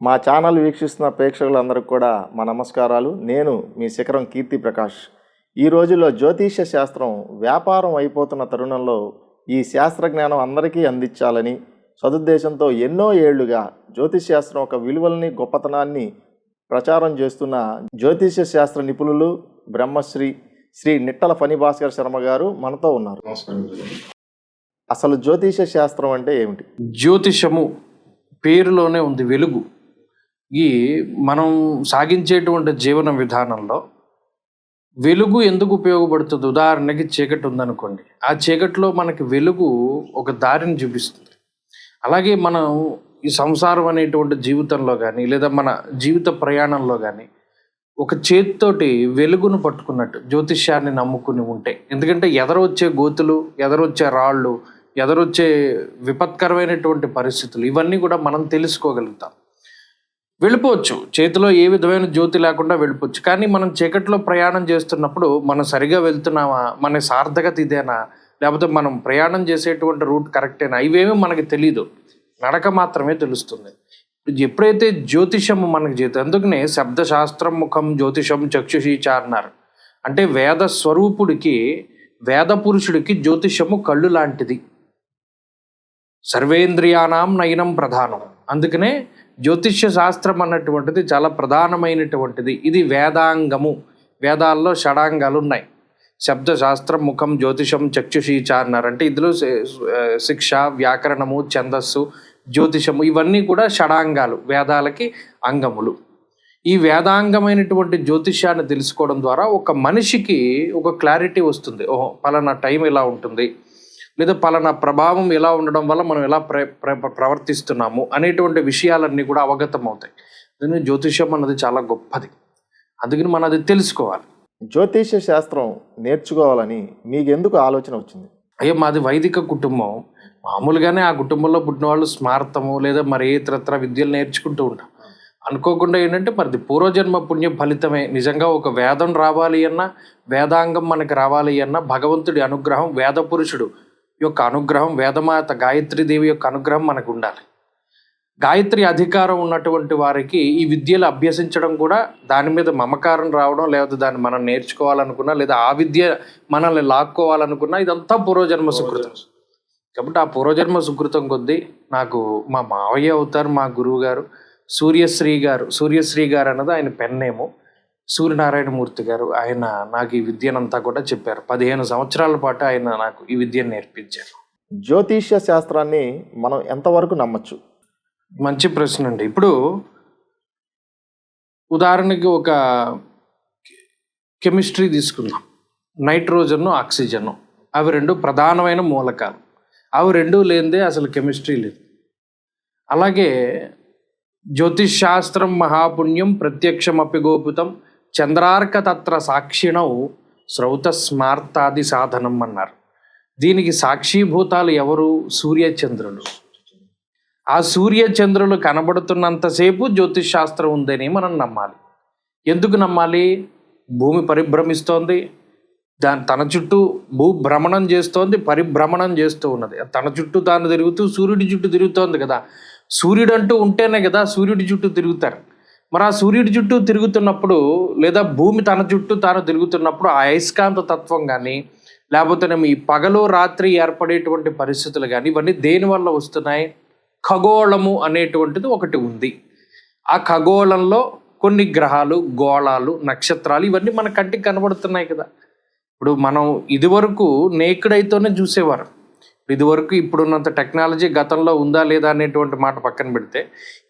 మా ఛానల్ వీక్షిస్తున్న ప్రేక్షకులందరికీ కూడా మా నమస్కారాలు. నేను మీ శిఖరం కీర్తి ప్రకాష్. ఈ రోజుల్లో జ్యోతిష్య శాస్త్రం వ్యాపారం అయిపోతున్న తరుణంలో ఈ శాస్త్రజ్ఞానం అందరికీ అందించాలని సదుద్దేశంతో ఎన్నో ఏళ్లుగా జ్యోతిష్ శాస్త్రం ఒక విలువల్ని గొప్పతనాన్ని ప్రచారం చేస్తున్న జ్యోతిష్య శాస్త్ర నిపుణులు బ్రహ్మశ్రీ శ్రీ నిట్టల ఫణిభాస్కర్ శర్మ గారు మనతో ఉన్నారు. అసలు జ్యోతిష శాస్త్రం అంటే ఏమిటి? జ్యోతిషము పేరులోనే ఉంది వెలుగు. ఈ మనం సాగించేటువంటి జీవన విధానంలో వెలుగు ఎందుకు ఉపయోగపడుతుంది? ఉదాహరణకి చీకటి ఉందనుకోండి, ఆ చీకటిలో మనకి వెలుగు ఒక దారిని చూపిస్తుంది. అలాగే మనం ఈ సంసారం అనేటువంటి జీవితంలో కానీ లేదా మన జీవిత ప్రయాణంలో కానీ ఒక చేతితోటి వెలుగును పట్టుకున్నట్టు జ్యోతిష్యాన్ని నమ్ముకుని ఉంటే, ఎందుకంటే ఎదరొచ్చే గోతులు, ఎదరొచ్చే రాళ్ళు, ఎదరొచ్చే విపత్కరమైనటువంటి పరిస్థితులు ఇవన్నీ కూడా మనం తెలుసుకోగలుగుతాం. వెళ్ళిపోవచ్చు, చేతిలో ఏ విధమైన జ్యోతి లేకుండా వెళ్ళిపోవచ్చు. కానీ మనం చీకట్లో ప్రయాణం చేస్తున్నప్పుడు మనం సరిగా వెళ్తున్నామా, మన సార్థకత ఇదేనా, లేకపోతే మనం ప్రయాణం చేసేటువంటి రూట్ కరెక్టేనా, ఇవేమీ మనకి తెలీదు. నడక మాత్రమే తెలుస్తుంది. ఎప్పుడైతే జ్యోతిషము మనకు చేస్తుంది, అందుకనే శబ్దశాస్త్రం ముఖం జ్యోతిషం చక్షుషీచ అన్నారు. అంటే వేద స్వరూపుడికి, వేద పురుషుడికి జ్యోతిషము కళ్ళు లాంటిది. సర్వేంద్రియానాం నయనం ప్రధానం. అందుకనే జ్యోతిష్య శాస్త్రం అన్నటువంటిది చాలా ప్రధానమైనటువంటిది. ఇది వేదాంగము. వేదాల్లో షడాంగాలు ఉన్నాయి. శబ్దశాస్త్రం ముఖం జ్యోతిషం చక్షుషీచ అన్నారంటే ఇందులో శిక్ష, వ్యాకరణము, ఛందస్సు, జ్యోతిషము ఇవన్నీ కూడా షడాంగాలు, వేదాలకి అంగములు. ఈ వేదాంగమైనటువంటి జ్యోతిష్యాన్ని తెలుసుకోవడం ద్వారా ఒక మనిషికి ఒక క్లారిటీ వస్తుంది. ఓహో, పలానా టైం ఎలా ఉంటుంది, లేదా పలానా ప్రభావం ఎలా ఉండడం వల్ల మనం ఎలా ప్రవర్తిస్తున్నాము అనేటువంటి విషయాలన్నీ కూడా అవగతం అవుతాయి. అందుకని జ్యోతిష్యం అన్నది చాలా గొప్పది. అందుకని మనం అది తెలుసుకోవాలి. జ్యోతిష్య శాస్త్రం నేర్చుకోవాలని మీకు ఎందుకు ఆలోచన వచ్చింది? అయ్యో, మాది వైదిక కుటుంబం. మామూలుగానే ఆ కుటుంబంలో పుట్టిన వాళ్ళు స్మార్తము లేదా మరి ఇతరత్ర విద్యలు నేర్చుకుంటూ ఉంటాం. అనుకోకుండా ఏంటంటే మరి పూర్వజన్మ పుణ్య ఫలితమే. నిజంగా ఒక వేదం రావాలి అన్నా, వేదాంగం మనకి రావాలి అన్నా భగవంతుడి అనుగ్రహం, వేద పురుషుడు యొక్క అనుగ్రహం, వేదమాత గాయత్రీదేవి యొక్క అనుగ్రహం మనకు ఉండాలి. గాయత్రి అధికారం ఉన్నటువంటి వారికి ఈ విద్యలు అభ్యసించడం కూడా, దాని మీద మమకారం రావడం, లేదా దాన్ని మనం నేర్చుకోవాలనుకున్నా, లేదా ఆ విద్య మనల్ని లాక్కోవాలనుకున్నా, ఇదంతా పూర్వజన్మ సుకృతం. కాబట్టి ఆ పూర్వజన్మ సుకృతం కొద్దీ నాకు మా మావయ్య అవుతారు, మా గురువు గారు సూర్యశ్రీ గారు అన్నది ఆయన పెన్నేమో, సూర్యనారాయణమూర్తి గారు, ఆయన నాకు ఈ విద్యనంతా కూడా చెప్పారు. 15 సంవత్సరాల పాటు ఆయన నాకు ఈ విద్యను నేర్పించారు. జ్యోతిష్య శాస్త్రాన్ని మనం ఎంతవరకు నమ్మచ్చు? మంచి ప్రశ్న అండి. ఇప్పుడు ఉదాహరణకి ఒక కెమిస్ట్రీ తీసుకుందాం. నైట్రోజన్, ఆక్సిజన్, అవి రెండు ప్రధానమైన మూలకాలు. అవి రెండు లేనిదే అసలు కెమిస్ట్రీ లేదు. అలాగే జ్యోతిష్ శాస్త్రం మహాపుణ్యం ప్రత్యక్షమపి గోపుతం చంద్రార్క తత్ర సాక్షిణౌ శ్రౌత స్మార్తాది సాధనం అన్నారు. దీనికి సాక్షిభూతాలు ఎవరు? సూర్యచంద్రులు. ఆ సూర్యచంద్రులు కనబడుతున్నంతసేపు జ్యోతిష్ శాస్త్రం ఉందని మనం నమ్మాలి. ఎందుకు నమ్మాలి? భూమి పరిభ్రమిస్తోంది, తన చుట్టూ భూభ్రమణం చేస్తోంది, పరిభ్రమణం చేస్తూ ఉన్నది. తన చుట్టూ తాను తిరుగుతూ సూర్యుడి చుట్టూ తిరుగుతోంది కదా. సూర్యుడు అంటూ ఉంటేనే కదా సూర్యుడి చుట్టూ తిరుగుతారు. మరి ఆ సూర్యుడి చుట్టూ తిరుగుతున్నప్పుడు, లేదా భూమి తన చుట్టూ తాను తిరుగుతున్నప్పుడు ఆ అయస్కాంత తత్వం కానీ, లేకపోతే ఈ పగలు రాత్రి ఏర్పడేటువంటి పరిస్థితులు కానీ, ఇవన్నీ దేనివల్ల వస్తున్నాయి? ఖగోళము అనేటువంటిది ఒకటి ఉంది. ఆ ఖగోళంలో కొన్ని గ్రహాలు, గోళాలు, నక్షత్రాలు ఇవన్నీ మన కంటికి కనబడుతున్నాయి కదా. ఇప్పుడు మనం ఇదివరకు నేకుడైతేనే చూసేవారు. ఇదివరకు ఇప్పుడున్నంత టెక్నాలజీ గతంలో ఉందా లేదా అనేటువంటి మాట పక్కన పెడితే,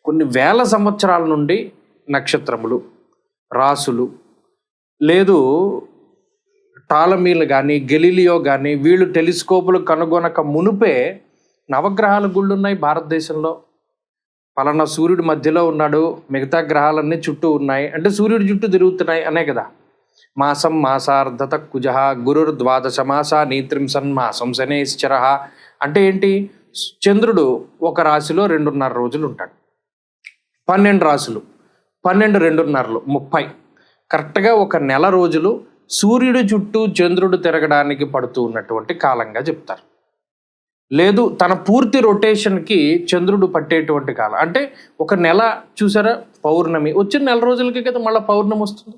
కొన్ని వేల సంవత్సరాల నుండి నక్షత్రములు, రాసులు, లేదు టాలమీలు కానీ, గెలీలియో కానీ, వీళ్ళు టెలిస్కోపులు కనుగొనక మునుపే నవగ్రహాల గుళ్ళు ఉన్నాయి భారతదేశంలో. పలానా సూర్యుడి మధ్యలో ఉన్నాడు, మిగతా గ్రహాలన్నీ చుట్టూ ఉన్నాయి అంటే సూర్యుడి చుట్టూ తిరుగుతున్నాయి అనే కదా. మాసం మాసార్ధత కుజ గురుర్ద్వాదశ మాస నీత్రింసన్ మాసం శనేశ్చర అంటే ఏంటి? చంద్రుడు ఒక రాశిలో 2.5 రోజులు ఉంటాడు. 12 రాశులు, 12 2.5 30, కరెక్ట్గా ఒక నెల రోజులు సూర్యుడి చుట్టూ చంద్రుడు తిరగడానికి పడుతూ ఉన్నటువంటి కాలంగా చెప్తారు. లేదు తన పూర్తి రొటేషన్కి చంద్రుడు పట్టేటువంటి కాలం. అంటే ఒక నెల చూసారా, పౌర్ణమి వచ్చిన నెల రోజులకి కదా మళ్ళీ పౌర్ణమి వస్తుంది.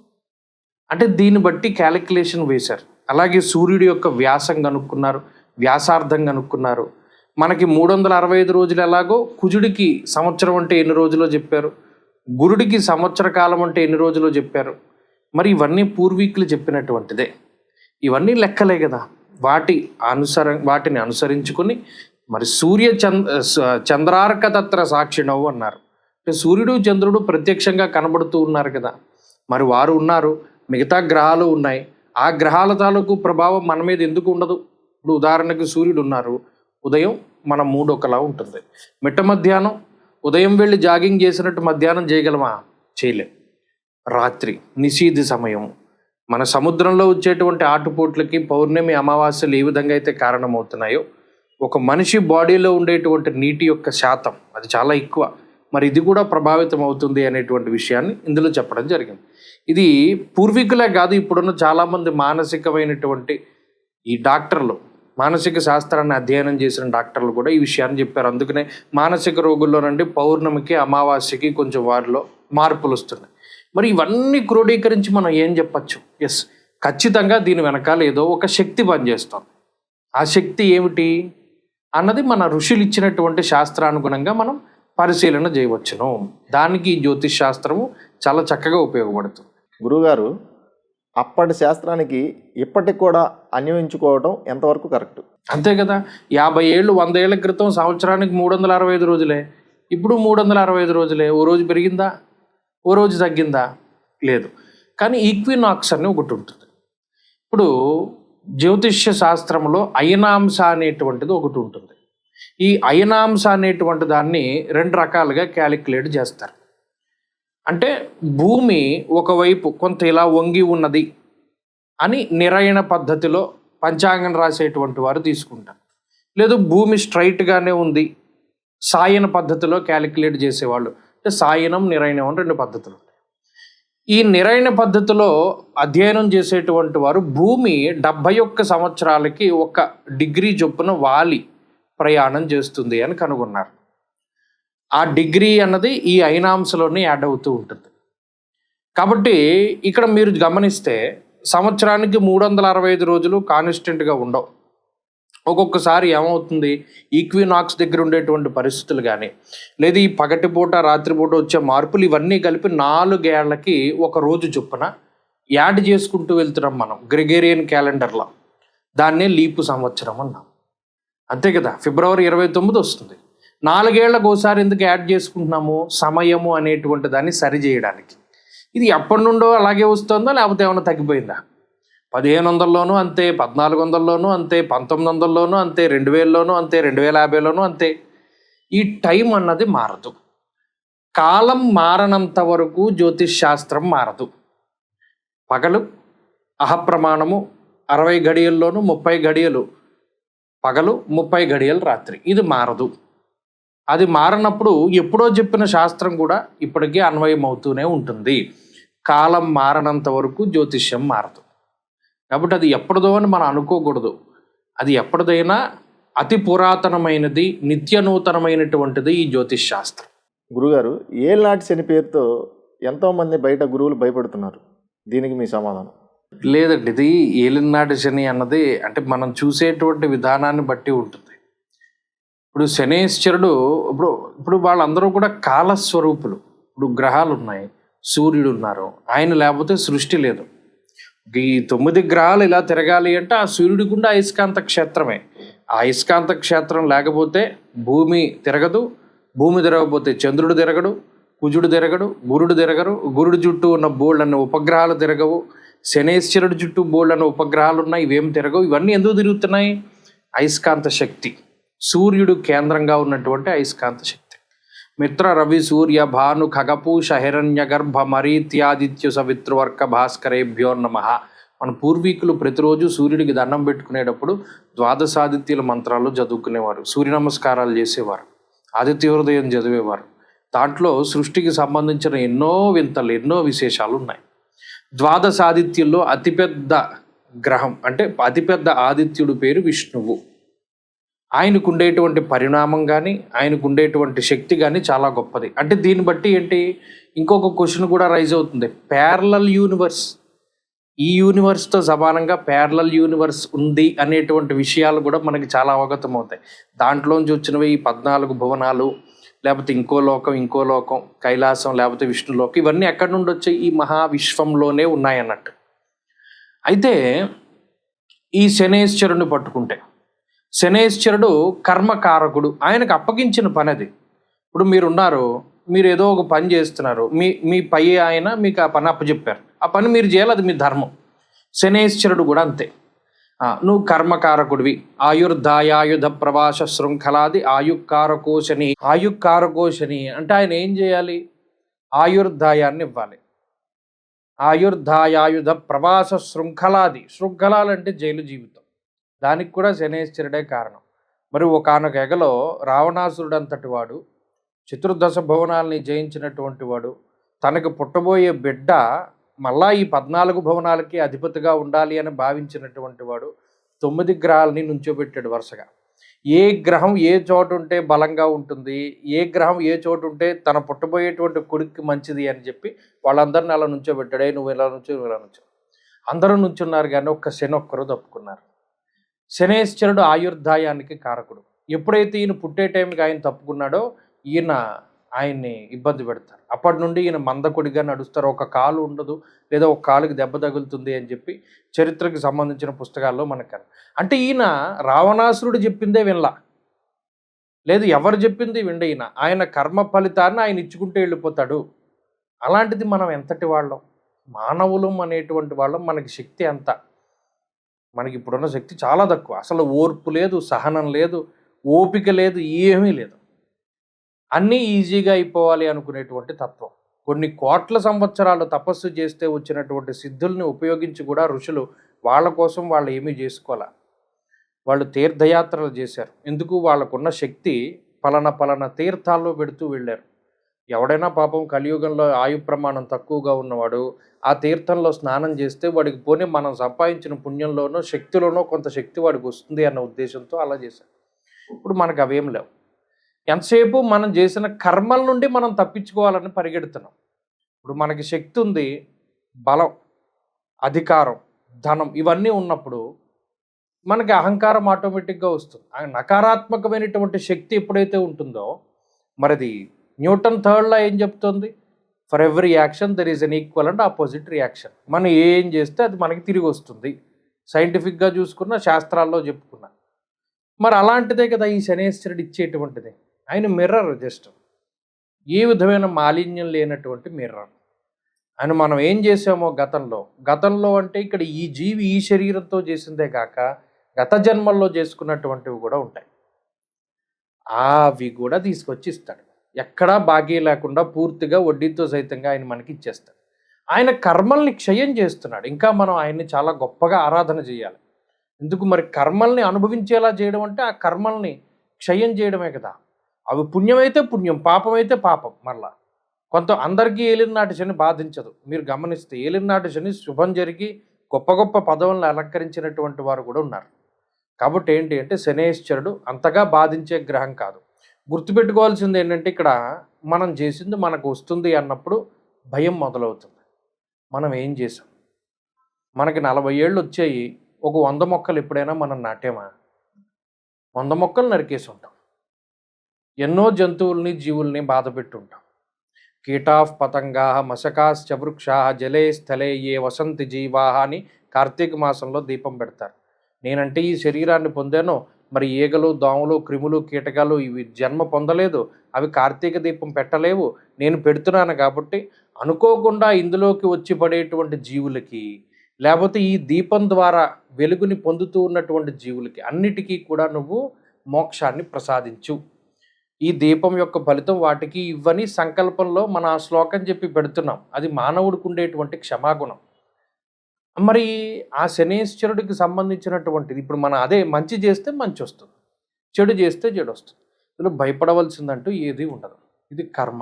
అంటే దీన్ని బట్టి క్యాలిక్యులేషన్ వేశారు. అలాగే సూర్యుడి యొక్క వ్యాసం కనుక్కున్నారు, వ్యాసార్థం కనుక్కున్నారు. మనకి 365 రోజులు ఎలాగో కుజుడికి సంవత్సరం అంటే ఎన్ని రోజులో చెప్పారు, గురుడికి సంవత్సర కాలం అంటే ఎన్ని రోజులో చెప్పారు. మరి ఇవన్నీ పూర్వీకులు చెప్పినటువంటిదే, ఇవన్నీ లెక్కలే కదా. వాటిని అనుసరించుకొని మరి చంద్రార్క తత్ర సాక్షిణవు అన్నారు. అంటే సూర్యుడు చంద్రుడు ప్రత్యక్షంగా కనబడుతూ ఉన్నారు కదా, మరి వారు ఉన్నారు, మిగతా గ్రహాలు ఉన్నాయి. ఆ గ్రహాల తాలూకు ప్రభావం మన మీద ఎందుకు ఉండదు? ఇప్పుడు ఉదాహరణకి సూర్యుడు ఉన్నారు, ఉదయం మన మూడు ఒకలా ఉంటుంది. మిట్ట మధ్యాహ్నం ఉదయం వెళ్ళి జాగింగ్ చేసినట్టు మధ్యాహ్నం చేయగలమా? చేయలేం. రాత్రి నిశీధి సమయం, మన సముద్రంలో వచ్చేటువంటి ఆటుపోట్లకి పౌర్ణమి అమావాస్యలు ఏ విధంగా అయితే కారణమవుతున్నాయో, ఒక మనిషి బాడీలో ఉండేటువంటి నీటి యొక్క శాతం అది చాలా ఎక్కువ, మరి ఇది కూడా ప్రభావితం అవుతుంది అనేటువంటి విషయాన్ని ఇందులో చెప్పడం జరిగింది. ఇది పూర్వీకులే కాదు, ఇప్పుడున్న చాలామంది మానసికమైనటువంటి ఈ డాక్టర్లు, మానసిక శాస్త్రాన్ని అధ్యయనం చేసిన డాక్టర్లు కూడా ఈ విషయాన్ని చెప్పారు. అందుకనే మానసిక రోగుల్లో నుండి పౌర్ణమికి అమావాస్యకి కొంచెం వారిలో మార్పులు వస్తున్నాయి. మరి ఇవన్నీ క్రోడీకరించి మనం ఏం చెప్పచ్చు? ఎస్, ఖచ్చితంగా దీని వెనకాల ఏదో ఒక శక్తి పనిచేస్తుంది. ఆ శక్తి ఏమిటి అన్నది మన ఋషులు ఇచ్చినటువంటి శాస్త్రానుగుణంగా మనం పరిశీలన చేయవచ్చును. దానికి జ్యోతిష్ శాస్త్రము చాలా చక్కగా ఉపయోగపడుతుంది. గురువుగారు, అప్పటి శాస్త్రానికి ఇప్పటికి కూడా అన్వయించుకోవడం ఎంతవరకు కరెక్ట్? అంతే కదా. 50 ఏళ్ళు 100 ఏళ్ల క్రితం సంవత్సరానికి 365 రోజులే, ఇప్పుడు 365 రోజులే. ఓ రోజు పెరిగిందా, ఓ రోజు తగ్గిందా? లేదు. కానీ ఈక్వినాక్స్ అని ఒకటి ఉంటుంది. ఇప్పుడు జ్యోతిష్య శాస్త్రంలో అయనాంశ అనేటువంటిది ఒకటి ఉంటుంది. ఈ అయనాంశ అనేటువంటి దాన్ని 2 రకాలుగా క్యాలిక్యులేట్ చేస్తారు. అంటే భూమి ఒకవైపు కొంత ఇలా వంగి ఉన్నది అని నిరయన పద్ధతిలో పంచాంగం రాసేటువంటి వారు తీసుకుంటారు. లేదు భూమి స్ట్రైట్గానే ఉంది సాయన పద్ధతిలో క్యాలిక్యులేట్ చేసేవాళ్ళు. అంటే సాయనం, నిరయనం అని 2 పద్ధతులు ఉంటాయి. ఈ నిరయన పద్ధతిలో అధ్యయనం చేసేటువంటి వారు భూమి 71 సంవత్సరాలకి 1 డిగ్రీ చొప్పున వాలి ప్రయాణం చేస్తుంది అని కనుగొన్నారు. ఆ డిగ్రీ అన్నది ఈ అయనాంశలోనే యాడ్ అవుతూ ఉంటుంది. కాబట్టి ఇక్కడ మీరు గమనిస్తే సంవత్సరానికి 365 రోజులు కాన్స్టెంట్గా ఉండవు. ఒక్కొక్కసారి ఏమవుతుంది, ఈక్వినాక్స్ దగ్గర ఉండేటువంటి పరిస్థితులు కానీ, లేదా ఈ పగటిపూట రాత్రిపూట వచ్చే మార్పులు, ఇవన్నీ కలిపి 4 ఏళ్లకి 1 రోజు చొప్పున యాడ్ చేసుకుంటూ వెళ్తున్నాం మనం గ్రెగేరియన్ క్యాలెండర్లో. దాన్నే లీపు సంవత్సరం అన్నాం. అంతే కదా. ఫిబ్రవరి 29 వస్తుంది. 4 ఏళ్లకు ఒకసారి ఎందుకు యాడ్ చేసుకుంటున్నాము? సమయము అనేటువంటి దాన్ని సరిచేయడానికి. ఇది ఎప్పటి నుండో అలాగే వస్తుందో లేకపోతే ఏమైనా తగ్గిపోయిందా? 1500లోనూ అంతే, 1400లోనూ అంతే, 1900లోనూ అంతే, 2000లోనూ అంతే, 2050లోనూ అంతే. ఈ టైం అన్నది మారదు. కాలం మారనంత వరకు జ్యోతిష్ శాస్త్రం మారదు. పగలు అహప్రమాణము 60 గడియల్లోనూ 30 గడియలు పగలు, 30 గడియలు రాత్రి. ఇది మారదు. అది మారినప్పుడు ఎప్పుడో చెప్పిన శాస్త్రం కూడా ఇప్పటికీ అన్వయం అవుతూనే ఉంటుంది. కాలం మారనంత వరకు జ్యోతిష్యం మారదు. కాబట్టి అది ఎప్పటిదో అని మనం అనుకోకూడదు. అది ఎప్పటిదైనా అతి పురాతనమైనది, నిత్య నూతనమైనటువంటిది ఈ జ్యోతిష్ శాస్త్రం. గురుగారు, ఏళ్ళనాటి శని పేరుతో ఎంతోమంది బయట గురువులు భయపడుతున్నారు. దీనికి మీ సమాధానం? లేదండి, ఇది ఏలినాటి శని అన్నది అంటే మనం చూసేటువంటి విధానాన్ని బట్టి ఉంటుంది. ఇప్పుడు శనేశ్వరుడు ఇప్పుడు వాళ్ళందరూ కూడా కాలస్వరూపులు. ఇప్పుడు గ్రహాలు ఉన్నాయి, సూర్యుడు ఉన్నారు, ఆయన లేకపోతే సృష్టి లేదు. ఈ 9 గ్రహాలు ఇలా తిరగాలి అంటే ఆ సూర్యుడి గుండా అయస్కాంత క్షేత్రమే. ఆ అయస్కాంత క్షేత్రం లేకపోతే భూమి తిరగదు, భూమి తిరగకపోతే చంద్రుడు తిరగడు, కుజుడు తిరగడు, గురుడు తిరగరు, గురుడు చుట్టూ ఉన్న బోల్డ్ ఉపగ్రహాలు తిరగవు, శనేశ్వరుడు చుట్టూ బోల్డ్ అన్న ఉపగ్రహాలు ఉన్నాయి, ఇవేం తిరగవు. ఇవన్నీ ఎందుకు తిరుగుతున్నాయి? అయస్కాంత శక్తి, సూర్యుడు కేంద్రంగా ఉన్నటువంటి అయస్కాంత శక్తి. మిత్ర రవి సూర్య భాను ఖగపూష హిరణ్య గర్భ మరీత్యాదిత్య సవిత్రువర్క భాస్కరేభ్యో నమః. మన పూర్వీకులు ప్రతిరోజు సూర్యుడికి దండం పెట్టుకునేటప్పుడు ద్వాదశాదిత్యుల మంత్రాలు చదువుకునేవారు, సూర్య నమస్కారాలు చేసేవారు, ఆదిత్య హృదయం చదివేవారు. దాంట్లో సృష్టికి సంబంధించిన ఎన్నో వింతలు, ఎన్నో విశేషాలు ఉన్నాయి. ద్వాదశాదిత్యుల్లో అతిపెద్ద గ్రహం అంటే అతిపెద్ద ఆదిత్యుడు పేరు విష్ణువు. ఆయనకు ఉండేటువంటి పరిణామం కానీ ఆయనకు ఉండేటువంటి శక్తి కానీ చాలా గొప్పది. అంటే దీన్ని బట్టి ఏంటి, ఇంకొక క్వశ్చన్ కూడా రైజ్ అవుతుంది. ప్యారలల్ యూనివర్స్, ఈ యూనివర్స్తో సమానంగా ప్యారలల్ యూనివర్స్ ఉంది అనేటువంటి విషయాలు కూడా మనకి చాలా అవగతం అవుతాయి. దాంట్లోంచి వచ్చినవి ఈ 14 భువనాలు, లేకపోతే ఇంకో లోకం కైలాసం, లేకపోతే విష్ణులోకం, ఇవన్నీ ఎక్కడి నుండి వచ్చాయి? ఈ మహావిశ్వంలోనే ఉన్నాయన్నట్టు. అయితే ఈ శనేశ్వరుని పట్టుకుంటే, శనేశ్వరుడు కర్మకారకుడు, ఆయనకు అప్పగించిన పని అది. ఇప్పుడు మీరున్నారు, మీరు ఏదో ఒక పని చేస్తున్నారు, మీ పై ఆయన మీకు ఆ పని అప్పచెప్పారు, ఆ పని మీరు చేయాలి, అది మీ ధర్మం. శనేశ్వరుడు కూడా అంతే. నువ్వు కర్మకారకుడివి. ఆయుర్దాయాయుధ ప్రవాస శృంఖలాది ఆయుక్కారకోశని అంటే ఆయన ఏం చేయాలి? ఆయుర్దాయాన్ని ఇవ్వాలి. ఆయుర్దాయాయుధ ప్రవాస శృంఖలాలు అంటే జైలు జీవితం. దానికి కూడా శనేశ్వరుడే కారణం. మరి ఒకానొక ఎగలో రావణాసురుడు అంతటి వాడు, చతుర్దశ భువనాల్ని జయించినటువంటి వాడు, తనకు పుట్టబోయే బిడ్డ మళ్ళా ఈ 14 భువనాలకి అధిపతిగా ఉండాలి అని భావించినటువంటి వాడు 9 గ్రహాలని నుంచోబెట్టాడు వరుసగా. ఏ గ్రహం ఏ చోటు ఉంటే బలంగా ఉంటుంది, ఏ గ్రహం ఏ చోటు ఉంటే తన పుట్టబోయేటువంటి కొడుక్కి మంచిది అని చెప్పి వాళ్ళందరిని అలా నుంచోబెట్టాడు. నువ్వు ఇలా నుంచో, నువ్వు ఇలా నుంచో. అందరూ నుంచున్నారు కానీ ఒక్కరు తప్పుకున్నారు. శనేశ్వరుడు ఆయుర్దాయానికి కారకుడు. ఎప్పుడైతే ఈయన పుట్టే టైంకి ఆయన తప్పుకున్నాడో ఆయన్ని ఇబ్బంది పెడతారు. అప్పటి నుండి ఈయన మందకుడిగా నడుస్తారు. ఒక కాలు ఉండదు, లేదా ఒక కాలుకి దెబ్బ తగులుతుంది అని చెప్పి చరిత్రకు సంబంధించిన పుస్తకాల్లో మనకు. అంటే ఈయన రావణాసురుడు చెప్పిందే వినలా, లేదు ఎవరు చెప్పింది విండ. ఆయన కర్మ ఫలితాన్ని ఆయన ఇచ్చుకుంటూ వెళ్ళిపోతాడు. అలాంటిది మనం ఎంతటి వాళ్ళం, మానవులం అనేటువంటి వాళ్ళం. మనకి శక్తి ఎంత? మనకి ఇప్పుడున్న శక్తి చాలా తక్కువ. అసలు ఓర్పు లేదు, సహనం లేదు, ఓపిక లేదు, ఏమీ లేదు. అన్నీ ఈజీగా అయిపోవాలి అనుకునేటువంటి తత్వం. కొన్ని కోట్ల సంవత్సరాలు తపస్సు చేస్తే వచ్చినటువంటి సిద్ధుల్ని ఉపయోగించి కూడా ఋషులు వాళ్ళ కోసం వాళ్ళు ఏమీ చేసుకోవాల. వాళ్ళు తీర్థయాత్రలు చేశారు. ఎందుకు? వాళ్ళకున్న శక్తి పలానా తీర్థాల్లో పెడుతూ వెళ్ళారు. ఎవడైనా పాపం కలియుగంలో ఆయు ప్రమాణం తక్కువగా ఉన్నవాడు ఆ తీర్థంలో స్నానం చేస్తే వాడికి పోనీ మనం సంపాదించిన పుణ్యంలోనో శక్తిలోనో కొంత శక్తి వాడికి వస్తుంది అన్న ఉద్దేశంతో అలా చేశారు. ఇప్పుడు మనకు అవేం లేవు. ఎంతసేపు మనం చేసిన కర్మల నుండి మనం తప్పించుకోవాలని పరిగెడుతున్నాం. ఇప్పుడు మనకి శక్తి ఉంది, బలం, అధికారం, ధనం ఇవన్నీ ఉన్నప్పుడు మనకి అహంకారం ఆటోమేటిక్గా వస్తుంది. ఆ నకారాత్మకమైనటువంటి శక్తి ఎప్పుడైతే ఉంటుందో, మరిది న్యూటన్ థర్డ్ లా ఏం చెప్తుంది? For every action there is an equal and opposite reaction. మనం ఏం చేస్తే అది మనకి తిరిగి వస్తుంది. సైంటిఫిక్గా చూసుకున్న, శాస్త్రాల్లో చెప్పుకున్నా. మరి అలాంటిదే కదా ఈ శనేశ్వరుడు ఇచ్చేటువంటిది. ఆయన మిర్రర్, జస్ట్ ఏ విధమైన మాలిన్యం లేనటువంటి మిర్రర్. అని మనం ఏం చేసామో గతంలో అంటే ఇక్కడ ఈ జీవి ఈ శరీరంతో చేసిందే కాక గత జన్మల్లో చేసుకున్నటువంటివి కూడా ఉంటాయి. అవి కూడా తీసుకొచ్చి ఇస్తాడు. ఎక్కడా బాకీ లేకుండా పూర్తిగా వడ్డీతో సైతంగా ఆయన మనకి ఇచ్చేస్తాడు. ఆయన కర్మల్ని క్షయం చేస్తున్నాడు. ఇంకా మనం ఆయన్ని చాలా గొప్పగా ఆరాధన చేయాలి. ఎందుకు? మరి కర్మల్ని అనుభవించేలా చేయడం అంటే ఆ కర్మల్ని క్షయం చేయడమే కదా. అవి పుణ్యమైతే పుణ్యం, పాపమైతే పాపం. మరలా అందరికీ ఏలినాటి శని బాధించదు. మీరు గమనిస్తే ఏలినాటి శని శుభం జరిగి గొప్ప గొప్ప పదవులను అలంకరించినటువంటి వారు కూడా ఉన్నారు. కాబట్టి ఏంటి అంటే శనేశ్వరుడు అంతగా బాధించే గ్రహం కాదు. గుర్తుపెట్టుకోవాల్సింది ఏంటంటే ఇక్కడ మనం చేసింది మనకు వస్తుంది అన్నప్పుడు భయం మొదలవుతుంది. మనం ఏం చేసాం? మనకి 40 ఏళ్ళు వచ్చాయి, ఒక 100 మొక్కలు ఎప్పుడైనా మనం నాటేమా? 100 మొక్కలు నరికేసి ఉంటాం. ఎన్నో జంతువుల్ని జీవుల్ని బాధ పెట్టుంటాం. కీటాఫ్ పతంగా మశకాశ్చ వృక్షా జలే స్థలే ఏ వసంతి జీవా అని కార్తీక మాసంలో దీపం పెడతారు. నేనంటే ఈ శరీరాన్ని పొందాను, మరి ఈగలు, దోమలు, క్రిములు, కీటకాలు ఇవి జన్మ పొందలేదు, అవి కార్తీక దీపం పెట్టలేవు, నేను పెడుతున్నాను. కాబట్టి అనుకోకుండా ఇందులోకి వచ్చి పడేటువంటి జీవులకి, లేకపోతే ఈ దీపం ద్వారా వెలుగుని పొందుతూ ఉన్నటువంటి జీవులకి అన్నిటికీ కూడా నువ్వు మోక్షాన్ని ప్రసాదించు. ఈ దీపం యొక్క ఫలితం వాటికి ఇవ్వని సంకల్పంలో మన ఆ శ్లోకం చెప్పి పెడుతున్నాం. అది మానవుడికి ఉండేటువంటి క్షమాగుణం. మరి ఆ శనేశ్వరుడికి సంబంధించినటువంటిది ఇప్పుడు మనం అదే మంచి చేస్తే మంచి వస్తుంది, చెడు చేస్తే చెడు వస్తుంది. ఇందులో భయపడవలసిందంటూ ఏది ఉండదు. ఇది కర్మ,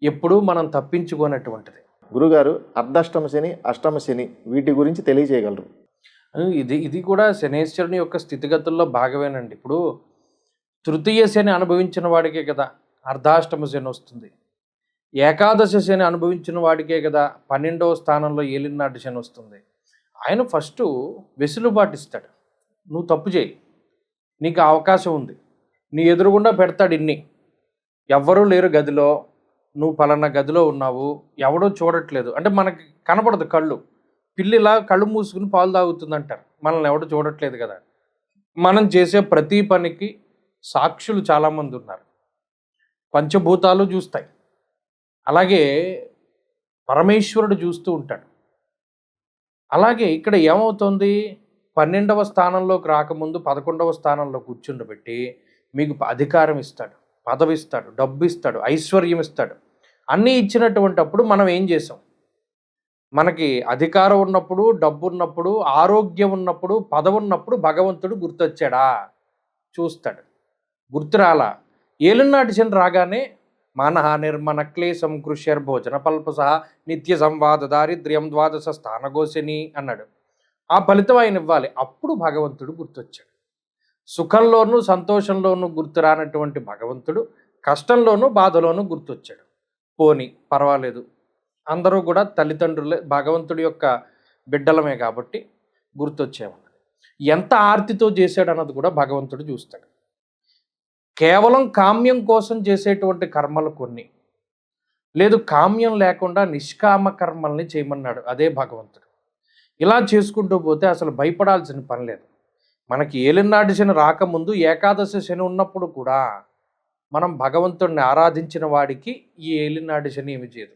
ఎప్పుడూ మనం తప్పించుకోనటువంటిది. గురుగారు, అర్ధాష్టమ శని, అష్టమ శని వీటి గురించి తెలియజేయగలరు? ఇది కూడా శనేశ్వరుని యొక్క స్థితిగతుల్లో భాగమేనండి. ఇప్పుడు తృతీయ శని అనుభవించిన వాడికే కదా అర్ధాష్టమ శని వస్తుంది. ఏకాదశ శని అనుభవించిన వాడికే కదా 12వ స్థానంలో ఏలినాటి శని వస్తుంది. ఆయన ఫస్ట్ వెసులుబాటు ఇస్తాడు. నువ్వు తప్పు చేయి, నీకు అవకాశం ఉంది, నీ ఎదురుగుండా పెడతాడు. ఇన్ని ఎవ్వరూ లేరు గదిలో, నువ్వు పలానా గదిలో ఉన్నావు, ఎవడో చూడట్లేదు అంటే మనకి కనపడదు. కళ్ళు పిల్లిలా కళ్ళు మూసుకుని పాలు తాగుతుంది అంటారు. మనల్ని ఎవడో చూడట్లేదు కదా. మనం చేసే ప్రతి పనికి సాక్షులు చాలామంది ఉన్నారు. పంచభూతాలు చూస్తాయి. అలాగే పరమేశ్వరుడు చూస్తూ ఉంటాడు. అలాగే ఇక్కడ ఏమవుతుంది, 12వ స్థానంలోకి రాకముందు 11వ స్థానంలో కూర్చుండబెట్టి మీకు అధికారం ఇస్తాడు, పదవి ఇస్తాడు, డబ్బు ఇస్తాడు, ఐశ్వర్యం ఇస్తాడు. అన్నీ ఇచ్చినటువంటప్పుడు మనం ఏం చేసాం? మనకి అధికారం ఉన్నప్పుడు, డబ్బు ఉన్నప్పుడు, ఆరోగ్యం ఉన్నప్పుడు, పదవి ఉన్నప్పుడు భగవంతుడు గుర్తొచ్చాడా? చూస్తాడు. గుర్తురాలా? ఏలునాటి శని రాగానే మానహ నిర్మణ క్లేశం కృష్యర్భోజన పల్పస నిత్య సంవాద దారిద్ర్యం ద్వాదశ స్థానగోశని అన్నాడు. ఆ ఫలితం ఆయన ఇవ్వాలి. అప్పుడు భగవంతుడు గుర్తొచ్చాడు. సుఖంలోనూ సంతోషంలోనూ గుర్తురానటువంటి భగవంతుడు కష్టంలోనూ బాధలోనూ గుర్తొచ్చాడు. పోని పర్వాలేదు, అందరూ కూడా తల్లిదండ్రులే, భగవంతుడి యొక్క బిడ్డలమే కాబట్టి గుర్తొచ్చేమన్నది. ఎంత ఆర్తితో చేశాడు అన్నది కూడా భగవంతుడు చూస్తాడు. కేవలం కామ్యం కోసం చేసేటువంటి కర్మలు కొన్ని, లేదు కామ్యం లేకుండా నిష్కామ కర్మల్ని చేయమన్నాడు. అదే భగవంతుడు. ఇలా చేసుకుంటూ పోతే అసలు భయపడాల్సిన పని లేదు. మనకి ఏలినాటి శని రాకముందు ఏకాదశి శని ఉన్నప్పుడు కూడా మనం భగవంతుడిని ఆరాధించిన వాడికి ఈ ఏలినాటి శని ఏమి చేయదు.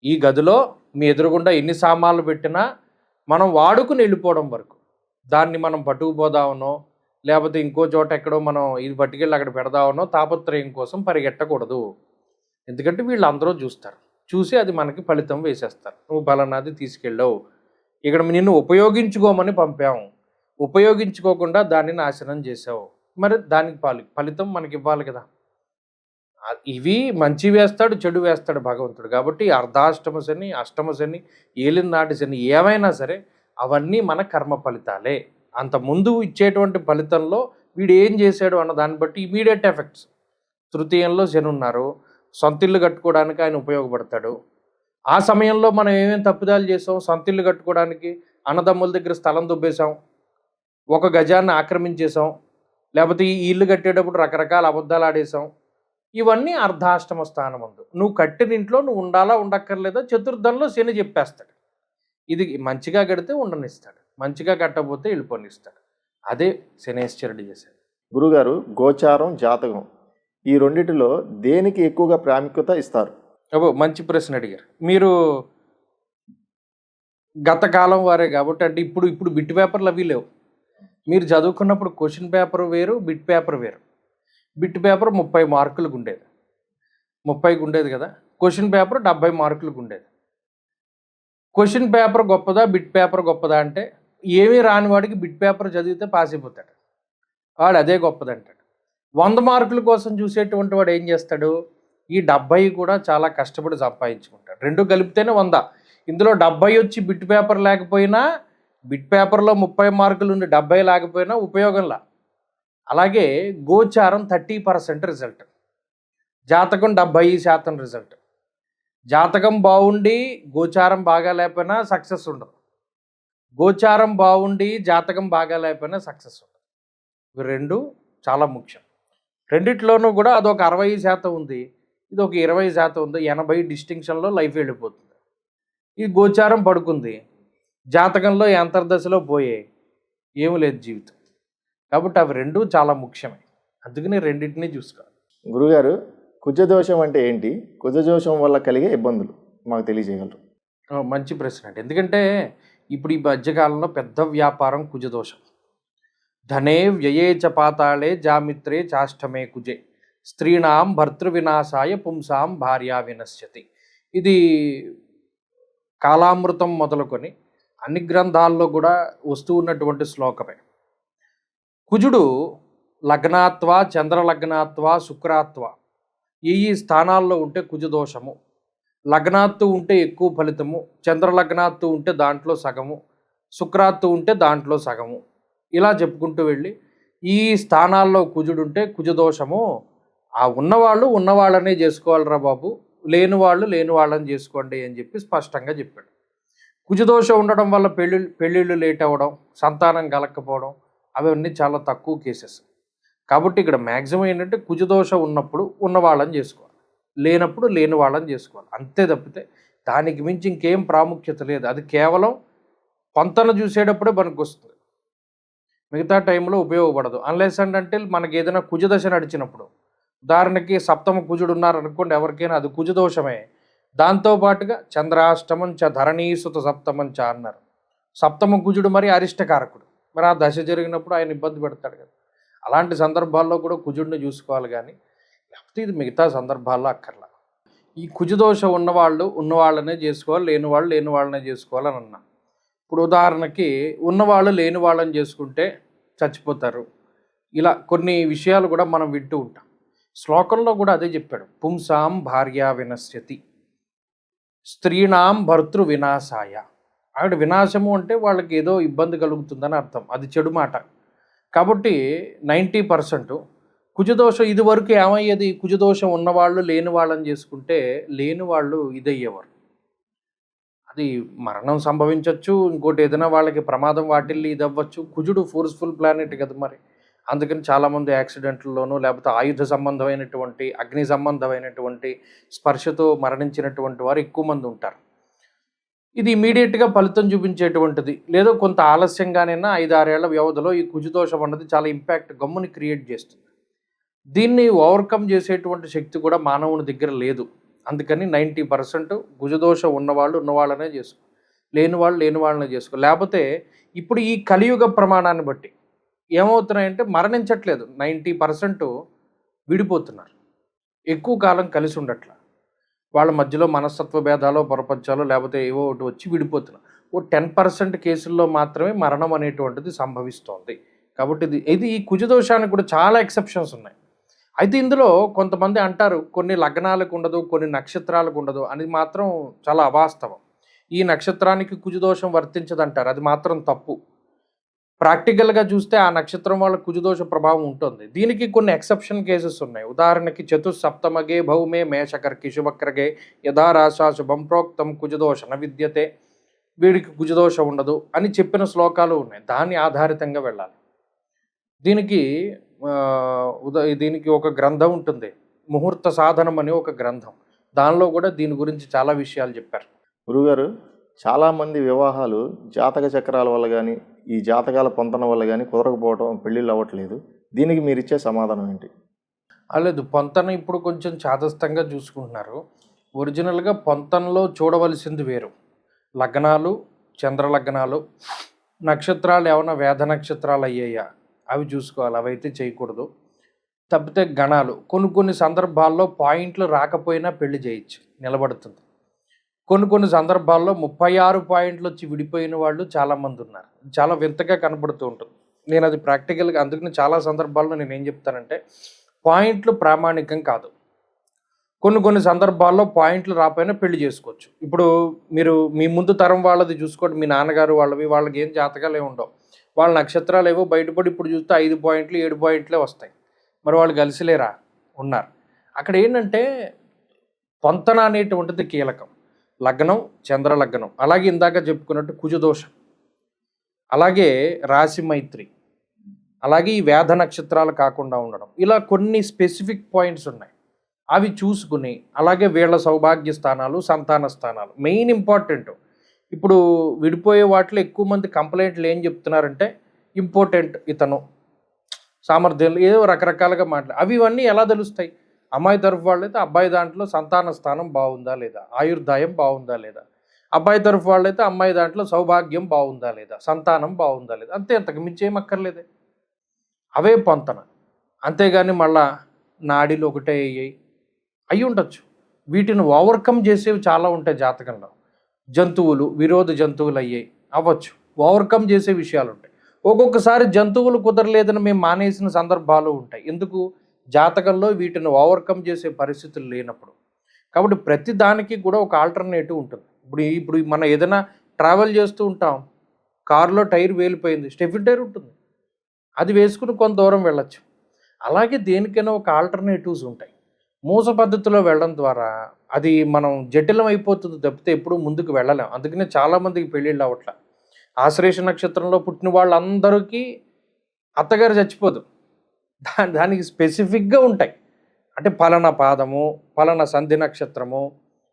ఈ గదిలో మీ ఎదురుగుండా ఎన్ని సామాన్లు పెట్టినా మనం వాడుకుని వెళ్ళిపోవడం వరకు, దాన్ని మనం పట్టుకుపోదామనో లేకపోతే ఇంకో చోట ఎక్కడో మనం ఇది పట్టుకెళ్ళి అక్కడ పెడదామనో తాపత్రయం కోసం పరిగెట్టకూడదు. ఎందుకంటే వీళ్ళందరూ చూస్తారు, చూసి అది మనకి ఫలితం వేసేస్తారు. నువ్వు బలనాది తీసుకెళ్ళావు, ఇక్కడ నిన్ను ఉపయోగించుకోమని పంపాం, ఉపయోగించుకోకుండా దాన్ని నాశనం చేసావు, మరి దానికి ఫలితం మనకి ఇవ్వాలి కదా. ఇవి మంచి వేస్తాడు, చెడు వేస్తాడు భగవంతుడు. కాబట్టి అర్ధాష్టమ శని, అష్టమ శని, ఏలినాటి శని ఏమైనా సరే అవన్నీ మన కర్మ ఫలితాలే. అంత ముందు ఇచ్చేటువంటి ఫలితంలో వీడు ఏం చేశాడు అన్న దాన్ని బట్టి ఇమీడియట్ ఎఫెక్ట్స్. తృతీయంలో శని ఉన్నారు, సొంతిల్లు కట్టుకోవడానికి ఆయన ఉపయోగపడతాడు. ఆ సమయంలో మనం ఏమేమి తప్పిదాలు చేసాం? సొంతిల్లు కట్టుకోవడానికి అన్నదమ్ముల దగ్గర స్థలం దుబ్బేశాం, ఒక గజాన్ని ఆక్రమించేసాం, లేకపోతే ఈ ఇల్లు కట్టేటప్పుడు రకరకాల అబద్ధాలు ఆడేసాం. ఇవన్నీ అర్ధాష్టమ స్థానం ఉంది. నువ్వు కట్టిన ఇంట్లో నువ్వు ఉండాలా ఉండక్కర్లేదా చతుర్థంలో శని చెప్పేస్తాడు. ఇది మంచిగా కడితే ఉండనిస్తాడు, మంచిగా కట్టకపోతే వెళ్ళిపోనిస్తాడు. అదే శనేశ్వరుడు చేశాడు. గురుగారు, గోచారం, జాతకం ఈ రెండిటిలో దేనికి ఎక్కువగా ప్రాముఖ్యత ఇస్తారు? మంచి ప్రశ్న అడిగారు మీరు. గత కాలం వారే కాబట్టి, అంటే ఇప్పుడు బిట్ పేపర్లు అవి లేవు. మీరు చదువుకున్నప్పుడు క్వశ్చన్ పేపర్ వేరు, బిట్ పేపర్ వేరు. బిట్ పేపర్ 30 మార్కులకు ఉండేది, 30కి ఉండేది కదా. క్వశ్చన్ పేపర్ 70 మార్కులకు ఉండేది. క్వశ్చన్ పేపర్ గొప్పదా, బిట్ పేపర్ గొప్పదా అంటే ఏమీ రాని వాడికి బిట్ పేపర్ చదివితే పాస్ అయిపోతాడు, వాడు అదే గొప్పదంటాడు. 100 మార్కుల కోసం చూసేటువంటి వాడు ఏం చేస్తాడు? ఈ 70 కూడా చాలా కష్టపడి సంపాదించుకుంటాడు. రెండు కలిపితేనే 100. ఇందులో 70 వచ్చి బిట్ పేపర్ లేకపోయినా, బిట్ పేపర్లో 30 మార్కులు ఉండి 70 లేకపోయినా ఉపయోగంలా. అలాగే గోచారం 30% రిజల్ట్, జాతకం 70% రిజల్ట్. జాతకం బాగుండి గోచారం బాగా లేకపోయినా సక్సెస్ ఉండదు, గోచారం బాగుండి జాతకం బాగా లేకపోయినా సక్సెస్ ఉండదు. ఇవి రెండు చాలా ముఖ్యం. రెండిట్లోనూ కూడా అదొక 60% ఉంది, ఇది ఒక 20% ఉంది. 80 డిస్టింక్షన్లో లైఫ్ వెళ్ళిపోతుంది. ఈ గోచారం పడుకుంది, జాతకంలో అంతర్దశలో పోయే ఏమి లేదు జీవితం. కాబట్టి అవి రెండు చాలా ముఖ్యమే, అందుకని రెండింటినీ చూసుకోవాలి. గురుగారు, కుజదోషం అంటే ఏంటి? కుజదోషం వల్ల కలిగే ఇబ్బందులు మాకు తెలియజేయగలరు? మంచి ప్రశ్న అండి. ఎందుకంటే ఇప్పుడు ఈ మధ్యకాలంలో పెద్ద వ్యాపారం కుజదోషం. ధనే వ్యయే చ పాతాళే జామిత్రే చాష్టమే కుజే స్త్రీణాం భర్తృవినాశాయ పుంసాం భార్యా వినశ్యతి. ఇది కాలామృతం మొదలుకొని అన్ని గ్రంథాల్లో కూడా వస్తూ ఉన్నటువంటి శ్లోకమే. కుజుడు లగ్నాత్వ, చంద్రలగ్నాత్వ, శుక్రాత్వ ఈ స్థానాల్లో ఉంటే కుజదోషము. లగ్నాత్తు ఉంటే ఎక్కువ ఫలితము, చంద్రలగ్నాత్తు ఉంటే దాంట్లో సగము, శుక్రాత్తు ఉంటే దాంట్లో సగము, ఇలా చెప్పుకుంటూ వెళ్ళి ఈ స్థానాల్లో కుజుడుంటే కుజదోషము, ఆ ఉన్నవాళ్ళు ఉన్నవాళ్ళనే చేసుకోవాలిరా బాబు, లేని వాళ్ళు లేని వాళ్ళని చేసుకోండి అని చెప్పి స్పష్టంగా చెప్పాడు. కుజదోషం ఉండడం వల్ల పెళ్ళిళ్ళు లేట్ అవ్వడం, సంతానం కలగకపోవడం అవన్నీ చాలా తక్కువ కేసెస్. కాబట్టి ఇక్కడ మ్యాక్సిమం ఏంటంటే కుజదోషం ఉన్నప్పుడు ఉన్న వాళ్ళని చేసుకోవాలి, లేనప్పుడు లేని వాళ్ళని చేసుకోవాలి, అంతే తప్పితే దానికి మించి ఇంకేం ప్రాముఖ్యత లేదు. అది కేవలం పొంతన చూసేటప్పుడే పనికి వస్తుంది, మిగతా టైంలో ఉపయోగపడదు. అన్లెస్ అంటే మనకి ఏదైనా కుజదశ నడిచినప్పుడు, ఉదాహరణకి సప్తమ కుజుడు ఉన్నారనుకోండి ఎవరికైనా, అది కుజదోషమే. దాంతోపాటుగా చంద్రాష్టమం చ ధరణీసుత సప్తమం చ అన్నారు. సప్తమ కుజుడు మరి అరిష్టకారకుడు, మరి ఆ దశ జరిగినప్పుడు ఆయన ఇబ్బంది పెడతాడు కదా. అలాంటి సందర్భాల్లో కూడా కుజుడిని చూసుకోవాలి, కానీ లేకపోతే ఇది మిగతా సందర్భాల్లో అక్కర్లా. ఈ కుజదోషం ఉన్నవాళ్ళు ఉన్నవాళ్ళనే చేసుకోవాలి, లేని వాళ్ళు లేని వాళ్ళనే చేసుకోవాలని అన్నా. ఇప్పుడు ఉదాహరణకి ఉన్నవాళ్ళు లేని వాళ్ళని చేసుకుంటే చచ్చిపోతారు, ఇలా కొన్ని విషయాలు కూడా మనం వింటూ ఉంటాం. శ్లోకంలో కూడా అదే చెప్పాడు, పుంసాం భార్య వినశ్యతి స్త్రీణాం భర్తృ వినాశాయ. ఆవిడ వినాశము అంటే వాళ్ళకి ఏదో ఇబ్బంది కలుగుతుందని అర్థం, అది చెడు మాట. కాబట్టి 90% కుజదోషం ఇదివరకు ఏమయ్యేది, కుజదోషం ఉన్నవాళ్ళు లేని వాళ్ళని చేసుకుంటే లేని వాళ్ళు ఇదయ్యేవారు, అది మరణం సంభవించవచ్చు, ఇంకోటి ఏదైనా వాళ్ళకి ప్రమాదం వాటిల్లి ఇది అవ్వచ్చు. కుజుడు ఫోర్స్ఫుల్ ప్లానెట్ కదా మరి, అందుకని చాలామంది యాక్సిడెంట్లలోనూ లేకపోతే ఆయుధ సంబంధమైనటువంటి అగ్ని సంబంధమైనటువంటి స్పర్శతో మరణించినటువంటి వారు ఎక్కువ మంది ఉంటారు. ఇది ఇమీడియట్గా ఫలితం చూపించేటువంటిది, లేదో కొంత ఆలస్యంగానైనా 5-6 ఏళ్ల వ్యవధిలో ఈ కుజదోషం అన్నది చాలా ఇంపాక్ట్ గమ్ముని క్రియేట్ చేస్తుంది. దీన్ని ఓవర్కమ్ చేసేటువంటి శక్తి కూడా మానవుని దగ్గర లేదు. అందుకని 90% కుజదోషం ఉన్నవాళ్ళు ఉన్నవాళ్ళనే చేసుకో, లేని వాళ్ళు లేని వాళ్ళనే చేసుకో. లేకపోతే ఇప్పుడు ఈ కలియుగ ప్రమాణాన్ని బట్టి ఏమవుతున్నాయంటే మరణించట్లేదు, 90% విడిపోతున్నారు, ఎక్కువ కాలం కలిసి ఉండట్ల. వాళ్ళ మధ్యలో మనస్తత్వ భేదాలు పొరపంచాలు లేకపోతే ఏవో ఒకటి వచ్చి విడిపోతున్నారు. ఓ 10% కేసుల్లో మాత్రమే మరణం అనేటువంటిది సంభవిస్తోంది. కాబట్టి ఇది ఈ కుజదోషానికి కూడా చాలా ఎక్సెప్షన్స్ ఉన్నాయి. అయితే ఇందులో కొంతమంది అంటారు కొన్ని లగ్నాలకు ఉండదు, కొన్ని నక్షత్రాలకు ఉండదు, అని మాత్రం చాలా అవాస్తవం. ఈ నక్షత్రానికి కుజదోషం వర్తించదంటారు, అది మాత్రం తప్పు. ప్రాక్టికల్గా చూస్తే ఆ నక్షత్రం వాళ్ళ కుజదోష ప్రభావం ఉంటుంది. దీనికి కొన్ని ఎక్సెప్షన్ కేసెస్ ఉన్నాయి. ఉదాహరణకి చతుస్సప్తమగే భౌమే మేషకర్కి శుభక్రగే యథా రాశా శుభం ప్రోక్తం కుజదోష న విద్యతే, వీడికి కుజదోషం ఉండదు అని చెప్పిన శ్లోకాలు ఉన్నాయి. దాన్ని ఆధారితంగా వెళ్ళాలి. దీనికి దీనికి ఒక గ్రంథం ఉంటుంది, ముహూర్త సాధనం అని ఒక గ్రంథం, దానిలో కూడా దీని గురించి చాలా విషయాలు చెప్పారు. గురుగారు, చాలామంది వివాహాలు జాతక చక్రాల వల్ల కానీ ఈ జాతకాల పొంతన వల్ల కానీ కుదరకపోవడం, పెళ్ళిళ్ళు అవ్వట్లేదు. దీనికి మీరు ఇచ్చే సమాధానం ఏంటి? లేదు, పొంతన ఇప్పుడు కొంచెం చాదస్తంగా చూసుకుంటున్నారు. ఒరిజినల్గా పొంతనలో చూడవలసింది వేరు. లగ్నాలు, చంద్రలగ్నాలు, నక్షత్రాలు ఏమైనా వేద నక్షత్రాలు అయ్యాయా అవి చూసుకోవాలి, అవైతే చేయకూడదు. తప్పితే గణాలు కొన్ని సందర్భాల్లో పాయింట్లు రాకపోయినా పెళ్లి చేయొచ్చు, నిలబడుతుంది. కొన్ని సందర్భాల్లో 36 పాయింట్లు వచ్చి విడిపోయిన వాళ్ళు చాలామంది ఉన్నారు, చాలా వింతగా కనబడుతూ ఉంటుంది. నేను అది ప్రాక్టికల్గా, అందుకని చాలా సందర్భాల్లో నేను ఏం చెప్తానంటే పాయింట్లు ప్రామాణికం కాదు. కొన్ని సందర్భాల్లో పాయింట్లు రాకపోయినా పెళ్లి చేసుకోవచ్చు. ఇప్పుడు మీరు మీ ముందు తరం వాళ్ళది చూసుకోండి, మీ నాన్నగారు వాళ్ళకి ఏం జాతకాలు ఏమి ఉండవు, వాళ్ళ నక్షత్రాలు ఏవో బయటపడి ఇప్పుడు చూస్తే 5 పాయింట్లు 7 పాయింట్లే వస్తాయి. మరి వాళ్ళు కలిసిలేరా, ఉన్నారు. అక్కడ ఏంటంటే పొంతన అనేటువంటిది కీలకం. లగ్నం, చంద్రలగ్నం, అలాగే ఇందాక చెప్పుకున్నట్టు కుజదోషం, అలాగే రాశి మైత్రి, అలాగే ఈ వేద నక్షత్రాలు కాకుండా ఉండడం, ఇలా కొన్ని స్పెసిఫిక్ పాయింట్స్ ఉన్నాయి. అవి చూసుకుని, అలాగే వీళ్ళ సౌభాగ్య స్థానాలు, సంతాన స్థానాలు మెయిన్ ఇంపార్టెంట్. ఇప్పుడు విడిపోయే వాటిలో ఎక్కువ మంది కంప్లైంట్లు ఏం చెప్తున్నారంటే ఇంపార్టెంట్ ఇతను సామర్థ్యాలు ఏదో రకరకాలుగా అవి ఇవన్నీ ఎలా తెలుస్తాయి? అమ్మాయి తరఫు వాళ్ళైతే అబ్బాయి దాంట్లో సంతాన స్థానం బాగుందా లేదా, ఆయుర్దాయం బాగుందా లేదా, అబ్బాయి తరఫు వాళ్ళైతే అమ్మాయి దాంట్లో సౌభాగ్యం బాగుందా లేదా, సంతానం బాగుందా లేదా, అంతే, అంతకు మించి ఏం అక్కర్లేదే. అవే పొంతన. అంతేగాని మళ్ళా నాడీలు ఒకటే అయ్యి ఉండొచ్చు. వీటిని ఓవర్కమ్ చేసేవి చాలా ఉంటాయి జాతకంలో. జంతువులు విరోధ జంతువులు అవ్వచ్చు, ఓవర్కమ్ చేసే విషయాలు ఉంటాయి. ఒక్కొక్కసారి జంతువులు కుదరలేదని మేము మానేసిన సందర్భాలు ఉంటాయి. ఎందుకు? జాతకంలో వీటిని ఓవర్కమ్ చేసే పరిస్థితులు లేనప్పుడు. కాబట్టి ప్రతి దానికి కూడా ఒక ఆల్టర్నేటివ్ ఉంటుంది. ఇప్పుడు మనం ఏదైనా ట్రావెల్ చేస్తూ ఉంటాం, కారులో టైర్ వేలిపోయింది, స్టెఫిన్ టైర్ ఉంటుంది, అది వేసుకుని కొంత దూరం వెళ్ళొచ్చు. అలాగే దేనికైనా ఒక ఆల్టర్నేటివ్స్ ఉంటాయి. మూస పద్ధతిలో వెళ్ళడం ద్వారా అది మనం జటిలం అయిపోతుంది తప్పితే ఎప్పుడూ ముందుకు వెళ్ళలేం. అందుకనే చాలామందికి పెళ్ళిళ్ళు అవ్వట్ల. ఆశ్లేష నక్షత్రంలో పుట్టిన వాళ్ళందరికీ అత్తగారు చచ్చిపోదు. దానికి స్పెసిఫిక్గా ఉంటాయి. అంటే పలానా పాదము, పలానా సంధి నక్షత్రము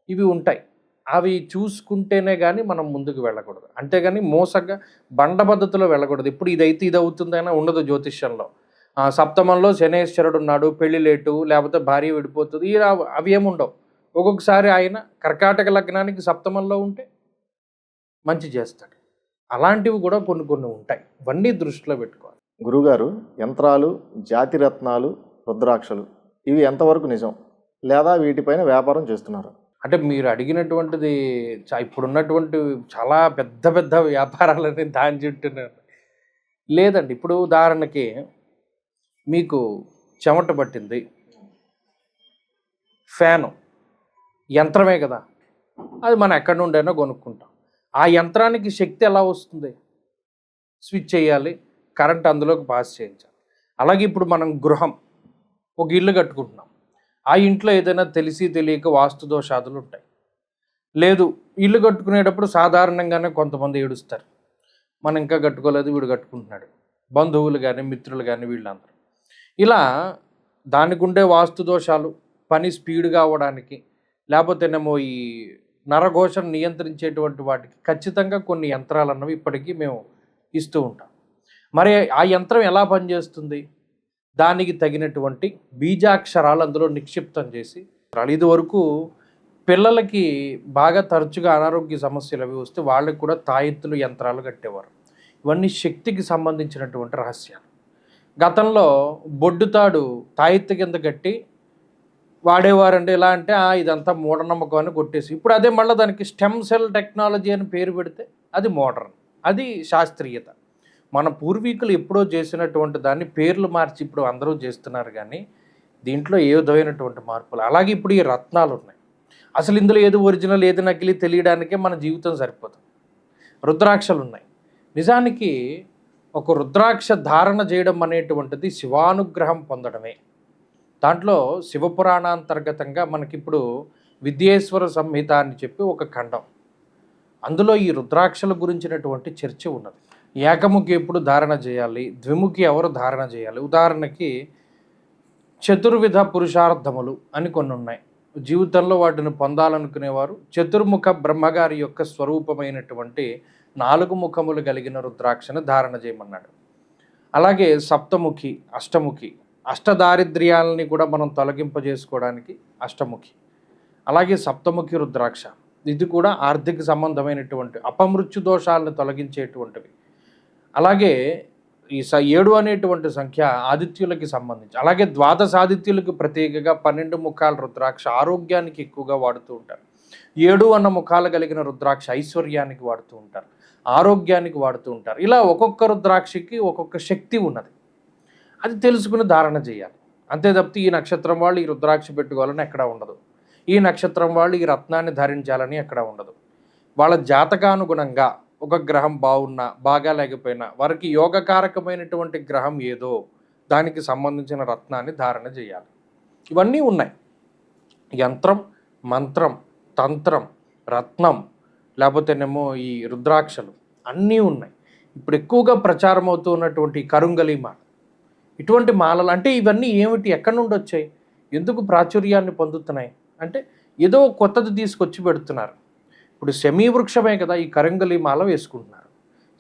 ఇవి ఉంటాయి. అవి చూసుకుంటేనే కానీ మనం ముందుకు వెళ్ళకూడదు. అంతేగాని మోసగా బండ పద్ధతిలో వెళ్ళకూడదు. ఇప్పుడు ఇదైతే ఇది అవుతుందైనా ఉండదు జ్యోతిష్యంలో. సప్తమంలో శనేశ్వరుడు ఉన్నాడు, పెళ్లి లేటు, లేకపోతే భార్య విడిపోతుంది, ఇలా అవి ఏముండవు. ఒక్కొక్కసారి ఆయన కర్కాటక లగ్నానికి సప్తమంలో ఉంటే మంచి చేస్తాడు. అలాంటివి కూడా కొన్ని కొన్ని ఉంటాయి. ఇవన్నీ దృష్టిలో పెట్టుకోవాలి. గురుగారు, యంత్రాలు, జాతిరత్నాలు, రుద్రాక్షలు ఇవి ఎంతవరకు నిజం, లేదా వీటిపైన వ్యాపారం చేస్తున్నారు? అంటే మీరు అడిగినటువంటిది ఇప్పుడున్నటువంటి చాలా పెద్ద పెద్ద వ్యాపారాలని దాని చుట్టూనే లేదండి. ఇప్పుడు ఉదాహరణకి మీకు చెమట పట్టింది, ఫ్యాను యంత్రమే కదా, అది మనం ఎక్కడి నుండైనా కొనుక్కుంటాం. ఆ యంత్రానికి శక్తి ఎలా వస్తుంది? స్విచ్ చేయాలి, కరెంట్ అందులోకి పాస్ చేయించాలి. అలాగే ఇప్పుడు మనం గృహం, ఒక ఇల్లు కట్టుకుంటున్నాం. ఆ ఇంట్లో ఏదైనా తెలిసి తెలియక వాస్తు దోషాదులు ఉంటాయి. లేదు, ఇల్లు కట్టుకునేటప్పుడు సాధారణంగానే కొంతమంది ఏడుస్తారు, మనం ఇంకా కట్టుకోలేదు, వీడు కట్టుకుంటున్నాడు, బంధువులు కానీ మిత్రులు కానీ వీళ్ళందరూ. ఇలా దానికి ఉండే వాస్తు దోషాలు, పని స్పీడ్గా అవ్వడానికి, లేకపోతేనేమో ఈ నరఘోషను నియంత్రించేటువంటి వాటికి ఖచ్చితంగా కొన్ని యంత్రాలు అన్నవి ఇప్పటికీ మేము ఇస్తూ ఉంటాం. మరి ఆ యంత్రం ఎలా పనిచేస్తుంది? దానికి తగినటువంటి బీజాక్షరాలు అందులో నిక్షిప్తం చేసి, ఇది వరకు పిల్లలకి బాగా తరచుగా అనారోగ్య సమస్యలు అవి వస్తే వాళ్ళకి కూడా తాయెత్తులు యంత్రాలు కట్టేవారు. ఇవన్నీ శక్తికి సంబంధించినటువంటి రహస్యాలు. గతంలో బొడ్డుతాడు తాయెత్తు కింద కట్టి వాడేవారంటే ఎలా అంటే ఇదంతా మూఢనమ్మకం అని కొట్టేసి, ఇప్పుడు అదే మళ్ళీ దానికి స్టెమ్ సెల్ టెక్నాలజీ అని పేరు పెడితే అది మోడర్న్, అది శాస్త్రీయత. మన పూర్వీకులు ఎప్పుడో చేసినటువంటి దాన్ని పేర్లు మార్చి ఇప్పుడు అందరూ చేస్తున్నారు, కానీ దీంట్లో ఏ విధమైనటువంటి మార్పులు. అలాగే ఇప్పుడు ఈ రత్నాలు ఉన్నాయి, అసలు ఇందులో ఏది ఒరిజినల్ ఏది నకిలీ తెలియడానికే మన జీవితం సరిపోతుంది. రుద్రాక్షలు ఉన్నాయి. నిజానికి ఒక రుద్రాక్ష ధారణ చేయడం అనేటువంటిది శివానుగ్రహం పొందడమే. దాంట్లో శివపురాణాంతర్గతంగా మనకిప్పుడు విద్యేశ్వర సంహిత అని చెప్పి ఒక ఖండం, అందులో ఈ రుద్రాక్షల గురించినటువంటి చర్చ ఉన్నది. ఏకముఖి ఎప్పుడు ధారణ చేయాలి, ద్విముఖి ఎవరు ధారణ చేయాలి. ఉదాహరణకి చతుర్విధ పురుషార్థములు అని కొన్ని ఉన్నాయి. జీవితంలో వాటిని పొందాలనుకునేవారు చతుర్ముఖ బ్రహ్మగారి యొక్క స్వరూపమైనటువంటి 4 ముఖములు కలిగిన రుద్రాక్షను ధారణ చేయమన్నాడు. అలాగే సప్తముఖి, అష్టముఖి, అష్టదారిద్ర్యాలని కూడా మనం తొలగింపజేసుకోవడానికి అష్టముఖి. అలాగే సప్తముఖి రుద్రాక్ష, ఇది కూడా ఆర్థిక సంబంధమైనటువంటి అపమృత్యు దోషాలను తొలగించేటువంటివి. అలాగే ఈ 7 అనేటువంటి సంఖ్య ఆదిత్యులకి సంబంధించి. అలాగే ద్వాదశ ఆదిత్యులకు ప్రత్యేకంగా 12 ముఖాల రుద్రాక్ష ఆరోగ్యానికి ఎక్కువగా వాడుతూ ఉంటారు. 7 అన్న ముఖాలు కలిగిన రుద్రాక్ష ఐశ్వర్యానికి వాడుతూ ఉంటారు, ఆరోగ్యానికి వాడుతూ ఉంటారు. ఇలా ఒక్కొక్క రుద్రాక్షకి ఒక్కొక్క శక్తి ఉన్నది, అది తెలుసుకుని ధారణ చేయాలి. అంతే తప్పితే ఈ నక్షత్రం వాళ్ళు ఈ రుద్రాక్ష పెట్టుకోవాలని ఎక్కడా ఉండదు, ఈ నక్షత్రం వాళ్ళు ఈ రత్నాన్ని ధరించాలని ఎక్కడా ఉండదు. వాళ్ళ జాతకానుగుణంగా ఒక గ్రహం బాగున్నా బాగా లేకపోయినా వారికి యోగకారకమైనటువంటి గ్రహం ఏదో దానికి సంబంధించిన రత్నాన్ని ధారణ చేయాలి. ఇవన్నీ ఉన్నాయి. యంత్రం, మంత్రం, తంత్రం, రత్నం, లేకపోతేనేమో ఈ రుద్రాక్షలు అన్నీ ఉన్నాయి. ఇప్పుడు ఎక్కువగా ప్రచారం అవుతూ ఉన్నటువంటి కరుంగలి మాల, ఇటువంటి మాలలు అంటే ఇవన్నీ ఏమిటి, ఎక్కడి నుండి వచ్చాయి, ఎందుకు ప్రాచుర్యాన్ని పొందుతున్నాయి అంటే ఏదో కొత్తది తీసుకొచ్చి పెడుతున్నారు. ఇప్పుడు శమీ వృక్షమే కదా ఈ కరంగలి మాల వేసుకుంటున్నారు.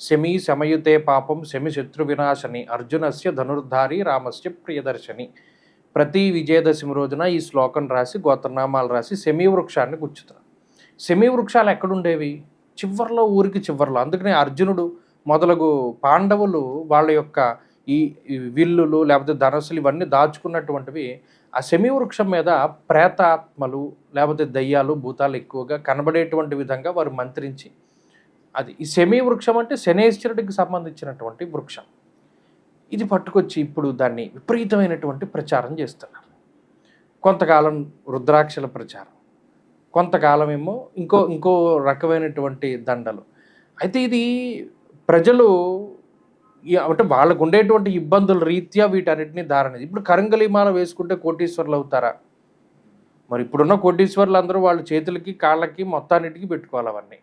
శమీ శమయుతే పాపం శమి శత్రు వినాశని అర్జునస్య ధనుర్ధారి రామస్య ప్రియదర్శని. ప్రతి విజయదశమి రోజున ఈ శ్లోకం రాసి గోత్రనామాలు రాసి శమీ వృక్షాన్ని గుచ్చుతున్నారు. శమీ వృక్షాలు ఎక్కడుండేవి? చివర్లో, ఊరికి చివర్లో. అందుకనే అర్జునుడు మొదలగు పాండవులు వాళ్ళ యొక్క ఈ విల్లులు లేకపోతే ధనస్సులు ఇవన్నీ దాచుకున్నటువంటివి ఆ శమీ వృక్షం మీద ప్రేతాత్మలు లేకపోతే దయ్యాలు భూతాలు ఎక్కువగా కనబడేటువంటి విధంగా వారు మంత్రించి, అది ఈ శమీ వృక్షం అంటే శనేశ్వరుడికి సంబంధించినటువంటి వృక్షం. ఇది పట్టుకొచ్చి ఇప్పుడు దాన్ని విపరీతమైనటువంటి ప్రచారం చేస్తున్నారు. కొంతకాలం రుద్రాక్షల ప్రచారం, కొంతకాలం ఏమో ఇంకో రకమైనటువంటి దండలు. అయితే ఇది ప్రజలు అంటే వాళ్ళకు ఉండేటువంటి ఇబ్బందుల రీత్యా వీటన్నిటిని ధారణ. ఇప్పుడు కరంగలీమాల వేసుకుంటే కోటీశ్వర్లు అవుతారా? మరి ఇప్పుడున్న కోటీశ్వర్లు అందరూ వాళ్ళ చేతులకి కాళ్ళకి మొత్తాన్నిటికీ పెట్టుకోవాలి అవన్నీ.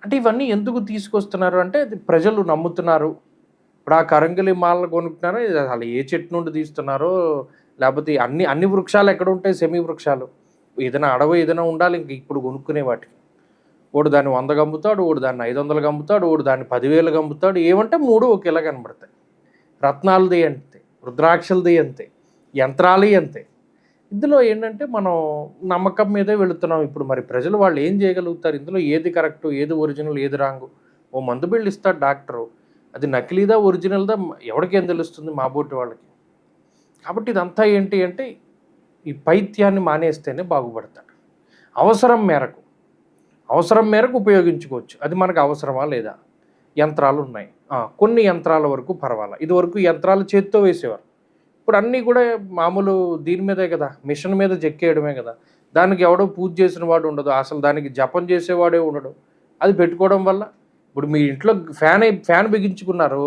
అంటే ఇవన్నీ ఎందుకు తీసుకొస్తున్నారు అంటే అది ప్రజలు నమ్ముతున్నారు. ఇప్పుడు ఆ కరంగలి మాలను కొనుక్కున్నారో అసలు ఏ చెట్టు నుండి తీస్తున్నారో, లేకపోతే అన్ని వృక్షాలు ఎక్కడ ఉంటాయి? సెమీ వృక్షాలు. ఏదైనా అడవి ఏదైనా ఉండాలి ఇంక ఇప్పుడు కొనుక్కునే వాటికి. ఓడు దాన్ని 100 అమ్ముతాడు, ఓడు దాన్ని 500 అమ్ముతాడు, ఓడు దాన్ని 10,000 అమ్ముతాడు. ఏమంటే 3 ఒకేలా కనబడతాయి. రత్నాలది అంతే, రుద్రాక్షలది అంతే, యంత్రాలు అంతే. ఇందులో ఏంటంటే మనం నమ్మకం మీదే వెళుతున్నాం. ఇప్పుడు మరి ప్రజలు వాళ్ళు ఏం చేయగలుగుతారు? ఇందులో ఏది కరెక్టు, ఏది ఒరిజినల్, ఏది రాంగు? ఓ మందు బిళ్ళ ఇస్తాడు డాక్టరు, అది నకిలీదా ఒరిజినల్దా ఎవరికేం తెలుస్తుంది? మా బోటి వాళ్ళకి. కాబట్టి ఇదంతా ఏంటి అంటే ఈ పైత్యాన్ని మానేస్తేనే బాగుపడతాడు. అవసరం మేరకు ఉపయోగించుకోవచ్చు. అది మనకు అవసరమా లేదా? యంత్రాలు ఉన్నాయి, కొన్ని యంత్రాల వరకు పర్వాలా. ఇది వరకు యంత్రాలు చేత్తో వేసేవారు. ఇప్పుడు అన్నీ కూడా మామూలు దీని మీదే కదా, మిషన్ మీద చెక్కేయడమే కదా. దానికి ఎవడో పూజ చేసిన వాడు ఉండదు, అసలు దానికి జపం చేసేవాడే ఉండడు. అది పెట్టుకోవడం వల్ల ఇప్పుడు మీ ఇంట్లో ఫ్యాన్ బిగించుకున్నారు,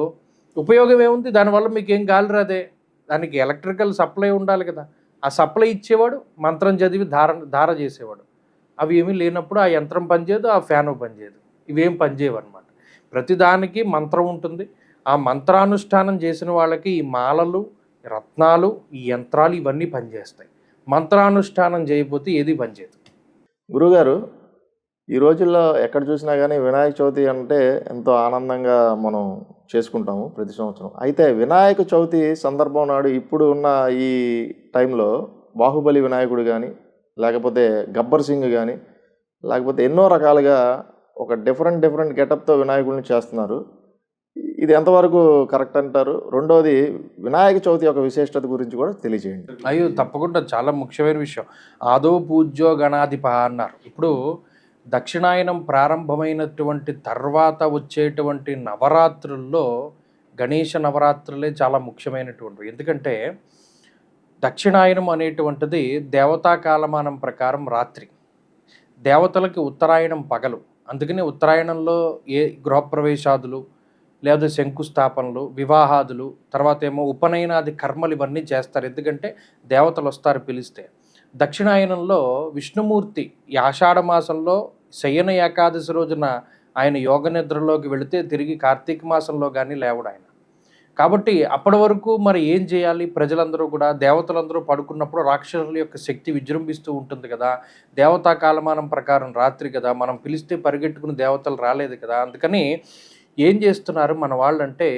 ఉపయోగం ఏముంది? దానివల్ల మీకు ఏం గాలి రాదే. దానికి ఎలక్ట్రికల్ సప్లై ఉండాలి కదా. ఆ సప్లై ఇచ్చేవాడు మంత్రం చదివి ధార చేసేవాడు. అవి ఏమీ లేనప్పుడు ఆ యంత్రం పనిచేయదు, ఆ ఫ్యాను పనిచేయదు, ఇవేం పనిచేయవు అనమాట. ప్రతిదానికి మంత్రం ఉంటుంది. ఆ మంత్రానుష్ఠానం చేసిన వాళ్ళకి ఈ మాలలు, రత్నాలు, ఈ యంత్రాలు ఇవన్నీ పనిచేస్తాయి. మంత్రానుష్ఠానం చేయకపోతే ఏది పనిచేయదు. గురుగారు, ఈ రోజుల్లో ఎక్కడ చూసినా కానీ వినాయక చవితి అంటే ఎంతో ఆనందంగా మనం చేసుకుంటాము ప్రతి సంవత్సరం. అయితే వినాయక చవితి సందర్భం నాడు ఇప్పుడు ఉన్న ఈ టైంలో బాహుబలి వినాయకుడు కానీ, లేకపోతే గబ్బర్ సింగ్ కానీ, లేకపోతే ఎన్నో రకాలుగా ఒక డిఫరెంట్ గెటప్తో వినాయకుడిని చేస్తున్నారు. ఇది ఎంతవరకు కరెక్ట్ అంటారు? రెండోది, వినాయక చవితి యొక్క విశిష్టత గురించి కూడా తెలియజేయండి. అయ్యో తప్పకుండా, చాలా ముఖ్యమైన విషయం. ఆదో పూజ్యో గణాధిప అన్నారు. ఇప్పుడు దక్షిణాయనం ప్రారంభమైనటువంటి తర్వాత వచ్చేటువంటి నవరాత్రుల్లో గణేష నవరాత్రులే చాలా ముఖ్యమైనటువంటివి. ఎందుకంటే దక్షిణాయనం అనేటువంటిది దేవతా కాలమానం ప్రకారం రాత్రి, దేవతలకి ఉత్తరాయణం పగలు. అందుకని ఉత్తరాయణంలో ఏ గృహప్రవేశాదులు, లేదా శంకుస్థాపనలు, వివాహాదులు, తర్వాత ఏమో ఉపనయనాది కర్మలు ఇవన్నీ చేస్తారు. ఎందుకంటే దేవతలు వస్తారు పిలిస్తే. దక్షిణాయనంలో విష్ణుమూర్తి ఈ ఆషాఢ మాసంలో శయన ఏకాదశి రోజున ఆయన యోగ నిద్రలోకి వెళితే తిరిగి కార్తీక మాసంలో కానీ లేవడు ఆయన. కాబట్టి అప్పటి వరకు మరి ఏం చేయాలి? ప్రజలందరూ కూడా, దేవతలందరూ పడుకున్నప్పుడు రాక్షసుల యొక్క శక్తి విజృంభిస్తూ ఉంటుంది కదా. దేవతా కాలమానం ప్రకారం రాత్రి కదా, మనం పిలిస్తే పరిగెట్టుకుని దేవతలు రాలేదు కదా. అందుకని ఏం చేస్తున్నారు మన వాళ్ళంటే,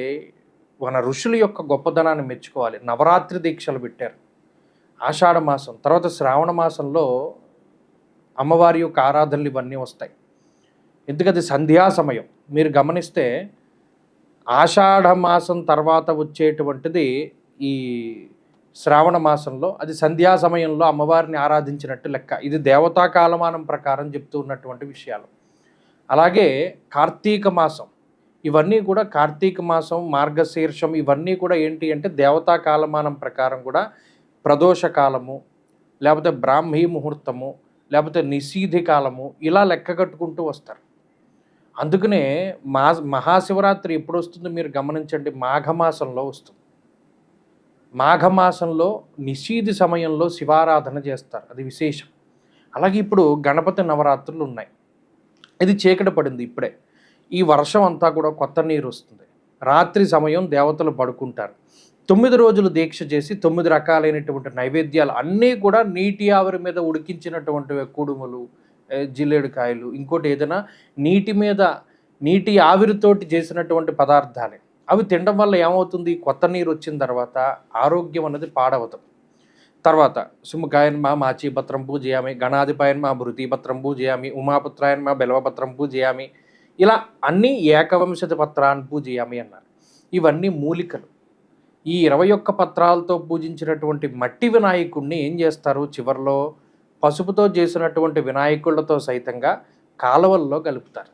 మన ఋషుల యొక్క గొప్పదనాన్ని మెచ్చుకోవాలి. నవరాత్రి దీక్షలు పెట్టారు. ఆషాఢ మాసం తర్వాత శ్రావణ మాసంలో అమ్మవారి యొక్క ఆరాధనలు ఇవన్నీ వస్తాయి. ఎందుకది సంధ్యా సమయం. మీరు గమనిస్తే ఆషాఢ మాసం తర్వాత వచ్చేటువంటిది ఈ శ్రావణ మాసంలో, అది సంధ్యా సమయంలో అమ్మవారిని ఆరాధించినట్టు లెక్క. ఇది దేవతా కాలమానం ప్రకారం చెప్తూ ఉన్నటువంటి విషయాలు. అలాగే కార్తీక మాసం, ఇవన్నీ కూడా కార్తీక మాసం, మార్గశీర్షం ఇవన్నీ కూడా ఏంటి అంటే దేవతా కాలమానం ప్రకారం కూడా ప్రదోష కాలము, లేకపోతే బ్రాహ్మీ ముహూర్తము, లేకపోతే నిశీధి కాలము, ఇలా లెక్క కట్టుకుంటూ వస్తారు. అందుకనే మహాశివరాత్రి ఎప్పుడు వస్తుందో మీరు గమనించండి, మాఘమాసంలో వస్తుంది. మాఘమాసంలో నిశీధి సమయంలో శివారాధన చేస్తారు, అది విశేషం. అలాగే ఇప్పుడు గణపతి నవరాత్రులు ఉన్నాయి. ఇది చీకటి పడింది ఇప్పుడే. ఈ వర్షం అంతా కూడా కొత్త నీరు వస్తుంది. రాత్రి సమయం దేవతలు పడుకుంటారు. 9 రోజులు దీక్ష చేసి 9 రకాలైనటువంటి నైవేద్యాలు అన్నీ కూడా నీటి ఆవిరి మీద ఉడికించినటువంటి కుడుములు, జిల్లేడుకాయలు, ఇంకోటి ఏదైనా నీటి ఆవిరితోటి చేసినటువంటి పదార్థాలే. అవి తినడం వల్ల ఏమవుతుంది? కొత్త నీరు వచ్చిన తర్వాత ఆరోగ్యం అనేది పాడవుతుంది. తర్వాత సుముఖాయన్ మా మాచీపత్రం పూజయామి, గణాధిపాయన్ మా భృతిపత్రం పూజయామి, ఉమాపుత్రాయన్ మా బెలవపత్రం పూజయామి, ఇలా అన్నీ ఏకవంశతి పత్రాన్ని పూజయామి అన్నారు. ఇవన్నీ మూలికలు. ఈ 21 పత్రాలతో పూజించినటువంటి మట్టి వినాయకుడిని ఏం చేస్తారు? చివరిలో పసుపుతో చేసినటువంటి వినాయకుళ్ళతో సైతంగా కాలువల్లో కలుపుతారు.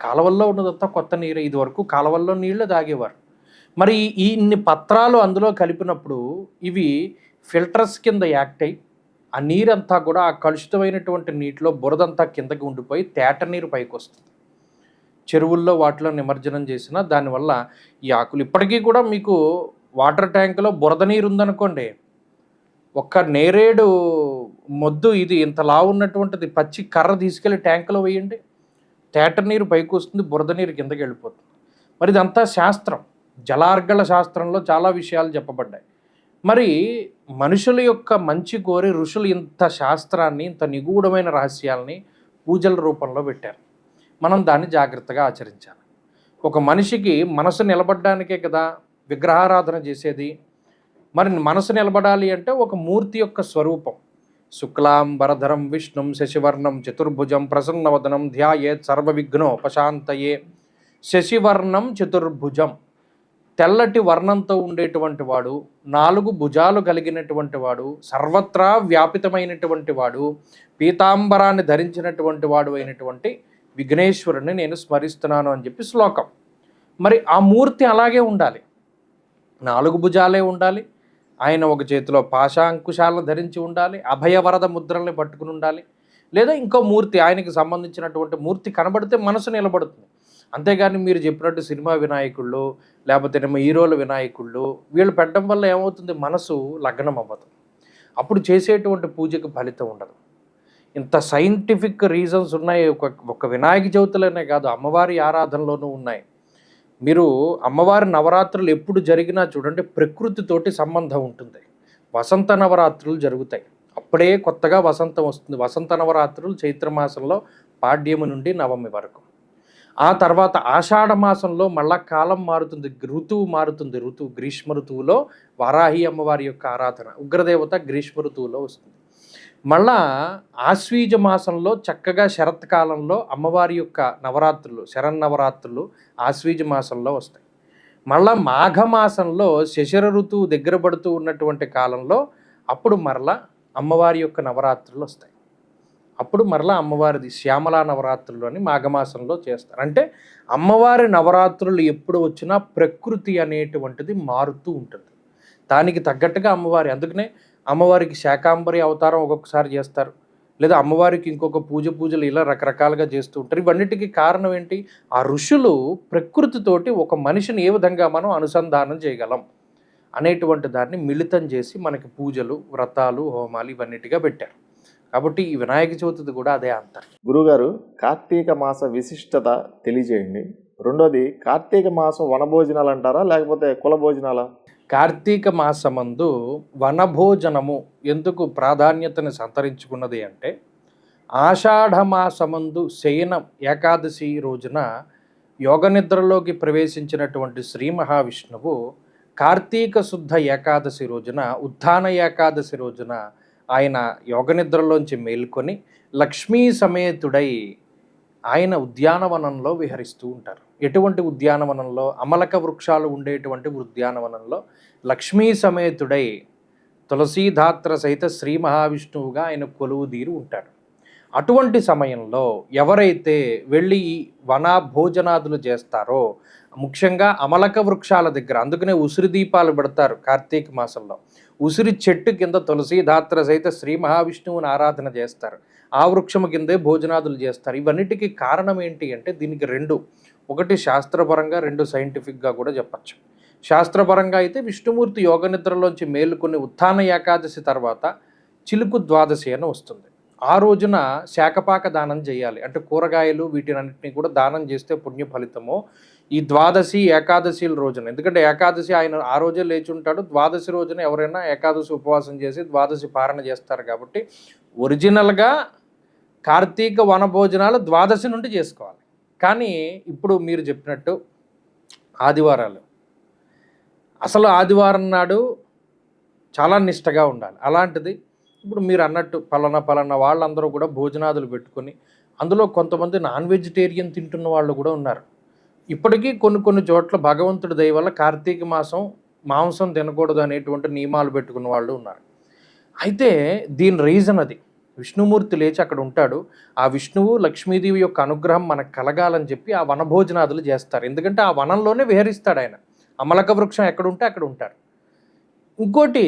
కాలువల్లో ఉన్నదంతా కొత్త నీరు. ఇది వరకు కాలువల్లో నీళ్లు తాగేవారు. మరి ఇన్ని పత్రాలు అందులో కలిపినప్పుడు ఇవి ఫిల్టర్స్ కింద యాక్ట్ అయ్యి ఆ నీరంతా కూడా ఆ కలుషితమైనటువంటి నీటిలో బురదంతా కిందకి ఉండిపోయి తేట నీరు పైకి వస్తుంది. చెరువుల్లో వాటిలో నిమజ్జనం చేసినా దానివల్ల ఈ ఆకులు ఇప్పటికీ కూడా మీకు వాటర్ ట్యాంకులో బురద నీరు ఉందనుకోండి, ఒక్క నేరేడు మొద్దు ఇది ఇంత లావు ఉన్నటువంటిది పచ్చి కర్ర తీసుకెళ్ళి ట్యాంకులో వేయండి, తేట నీరు పైకి వస్తుంది, బురద నీరు కిందకి వెళ్ళిపోతుంది. మరి ఇదంతా శాస్త్రం, జలార్గళ శాస్త్రంలో చాలా విషయాలు చెప్పబడ్డాయి. మరి మనుషుల యొక్క మంచి కోరి ఋషులు ఇంత శాస్త్రాన్ని, ఇంత నిగూఢమైన రహస్యాల్ని పూజల రూపంలో పెట్టారు. మనం దాన్ని జాగ్రత్తగా ఆచరించాలి. ఒక మనిషికి మనసు నిలబడడానికే కదా విగ్రహారాధన చేసేది. మరి మనసు నిలబడాలి అంటే ఒక మూర్తి యొక్క స్వరూపం. శుక్లాం వరధరం విష్ణుం శశివర్ణం చతుర్భుజం ప్రసన్నవదనం ధ్యాయేత్ సర్వవిఘ్నోపశాంతయే. శశివర్ణం చతుర్భుజం, తెల్లటి వర్ణంతో ఉండేటువంటి వాడు, 4 భుజాలు కలిగినటువంటి వాడు, సర్వత్రా వ్యాపితమైనటువంటి వాడు, పీతాంబరాన్ని ధరించినటువంటి వాడు అయినటువంటి విఘ్నేశ్వరుని నేను స్మరిస్తున్నాను అని చెప్పి శ్లోకం. మరి ఆ మూర్తి అలాగే ఉండాలి, 4 భుజాలే ఉండాలి, ఆయన ఒక చేతిలో పాశాంకుశాలను ధరించి ఉండాలి, అభయవరద ముద్రల్ని పట్టుకుని ఉండాలి, లేదా ఇంకో మూర్తి ఆయనకి సంబంధించినటువంటి మూర్తి కనబడితే మనసు నిలబడుతుంది. అంతేగాని మీరు చెప్పినట్టు సినిమా వినాయకుళ్ళు లేకపోతే హీరోల వినాయకుళ్ళు వీళ్ళు పెట్టడం వల్ల ఏమవుతుంది, మనసు లగ్నం అవ్వదు, అప్పుడు చేసేటువంటి పూజకు ఫలితం ఉండదు. ఇంత సైంటిఫిక్ రీజన్స్ ఉన్నాయి. ఒక వినాయక చవితిలోనే కాదు, అమ్మవారి ఆరాధనలోనూ ఉన్నాయి. మీరు అమ్మవారి నవరాత్రులు ఎప్పుడు జరిగినా చూడండి, ప్రకృతితోటి సంబంధం ఉంటుంది. వసంత నవరాత్రులు జరుగుతాయి, అప్పుడే కొత్తగా వసంతం వస్తుంది. వసంత నవరాత్రులు చైత్రమాసంలో పాడ్యమి నుండి నవమి వరకు. ఆ తర్వాత ఆషాఢ మాసంలో మళ్ళా కాలం మారుతుంది, ఋతువు మారుతుంది. గ్రీష్మ ఋతువులో వారాహి అమ్మవారి యొక్క ఆరాధన, ఉగ్రదేవత గ్రీష్మ ఋతువులో వస్తుంది. మళ్ళా ఆశ్వీజ మాసంలో చక్కగా శరత్కాలంలో అమ్మవారి యొక్క నవరాత్రులు, శరన్నవరాత్రులు ఆశ్వీజ మాసంలో వస్తాయి. మళ్ళా మాఘమాసంలో శశిర ఋతువు దగ్గర పడుతూ ఉన్నటువంటి కాలంలో అప్పుడు మరలా అమ్మవారి యొక్క నవరాత్రులు వస్తాయి. అప్పుడు మరలా అమ్మవారిది శ్యామలా నవరాత్రులు అని మాఘమాసంలో చేస్తారు. అంటే అమ్మవారి నవరాత్రులు ఎప్పుడు వచ్చినా ప్రకృతి అనేటువంటిది మారుతూ ఉంటుంది, దానికి తగ్గట్టుగా అమ్మవారి. అందుకనే అమ్మవారికి శాకాంబరి అవతారం ఒక్కొక్కసారి చేస్తారు, లేదా అమ్మవారికి ఇంకొక పూజలు ఇలా రకరకాలుగా చేస్తూ ఉంటారు. ఇవన్నిటికీ కారణం ఏంటి, ఆ ఋషులు ప్రకృతితోటి ఒక మనిషిని ఏ విధంగా మనం అనుసంధానం చేయగలం అనేటువంటి దాన్ని మిళితం చేసి మనకి పూజలు, వ్రతాలు, హోమాలు ఇవన్నిటిగా పెట్టారు. కాబట్టి ఈ వినాయక చవితిది కూడా అదే అంటారు. గురుగారు, కార్తీక మాస విశిష్టత తెలియజేయండి. రెండోది, కార్తీక మాసం వనభోజనాలు అంటారా లేకపోతే కుల భోజనాలా? కార్తీక మాసమందు వనభోజనము ఎందుకు ప్రాధాన్యతను సంతరించుకున్నది అంటే, ఆషాఢమాసమందు శయనం ఏకాదశి రోజున యోగనిద్రలోకి ప్రవేశించినటువంటి శ్రీ మహావిష్ణువు కార్తీక శుద్ధ ఏకాదశి రోజున, ఉత్థాన ఏకాదశి రోజున ఆయన యోగనిద్రలోంచి మేల్కొని లక్ష్మీ సమేతుడై ఆయన ఉద్యానవనంలో విహరిస్తూ ఉంటారు. ఎటువంటి ఉద్యానవనంలో? అమలక వృక్షాలు ఉండేటువంటి ఉద్యానవనంలో లక్ష్మీ సమేతుడై తులసీధాత్ర సహిత శ్రీ మహావిష్ణువుగా ఆయన కొలువుదీరు ఉంటాడు. అటువంటి సమయంలో ఎవరైతే వెళ్ళి ఈ వన భోజనాదులు చేస్తారో, ముఖ్యంగా అమలక వృక్షాల దగ్గర, అందుకనే ఉసిరి దీపాలు పెడతారు కార్తీక మాసంలో. ఉసిరి చెట్టు కింద తులసీధాత్ర సహిత శ్రీ మహావిష్ణువుని ఆరాధన చేస్తారు, ఆ వృక్షము కిందే భోజనాదులు చేస్తారు. ఇవన్నిటికీ కారణం ఏంటి అంటే, దీనికి 2, ఒకటి శాస్త్రపరంగా, 2 సైంటిఫిక్గా కూడా చెప్పచ్చు. శాస్త్రపరంగా అయితే విష్ణుమూర్తి యోగనిద్రలోంచి మేలుకొని ఉత్థాన ఏకాదశి తర్వాత చిలుకు ద్వాదశి అని వస్తుంది. ఆ రోజున శాకపాక దానం చేయాలి, అంటే కూరగాయలు వీటినన్నింటినీ కూడా దానం చేస్తే పుణ్య ఫలితము. ఈ ద్వాదశి ఏకాదశిల రోజున, ఎందుకంటే ఏకాదశి ఆయన ఆ రోజే లేచి ఉంటాడు, ద్వాదశి రోజున ఎవరైనా ఏకాదశి ఉపవాసం చేసి ద్వాదశి పారణ చేస్తారు. కాబట్టి ఒరిజినల్గా కార్తీక వనభోజనాలు ద్వాదశి నుండి చేసుకోవాలి. కానీ ఇప్పుడు మీరు చెప్పినట్టు ఆదివారాలు, అసలు ఆదివారం నాడు చాలా నిష్టగా ఉండాలి. అలాంటిది ఇప్పుడు మీరు అన్నట్టు పలానా వాళ్ళందరూ కూడా భోజనాదులు పెట్టుకొని, అందులో కొంతమంది నాన్ వెజిటేరియన్ తింటున్న వాళ్ళు కూడా ఉన్నారు. ఇప్పటికీ కొన్ని చోట్ల భగవంతుడి దయ వల్ల కార్తీక మాసం మాంసం తినకూడదు అనేటువంటి నియమాలు పెట్టుకున్న వాళ్ళు ఉన్నారు. అయితే దీని రీజన్ అది, విష్ణుమూర్తి లేచి అక్కడ ఉంటాడు, ఆ విష్ణువు లక్ష్మీదేవి యొక్క అనుగ్రహం మనకు కలగాలని చెప్పి ఆ వనభోజనాదులు చేస్తారు. ఎందుకంటే ఆ వనంలోనే విహరిస్తాడు ఆయన, అమలక వృక్షం ఎక్కడుంటే అక్కడ ఉంటారు. ఇంకోటి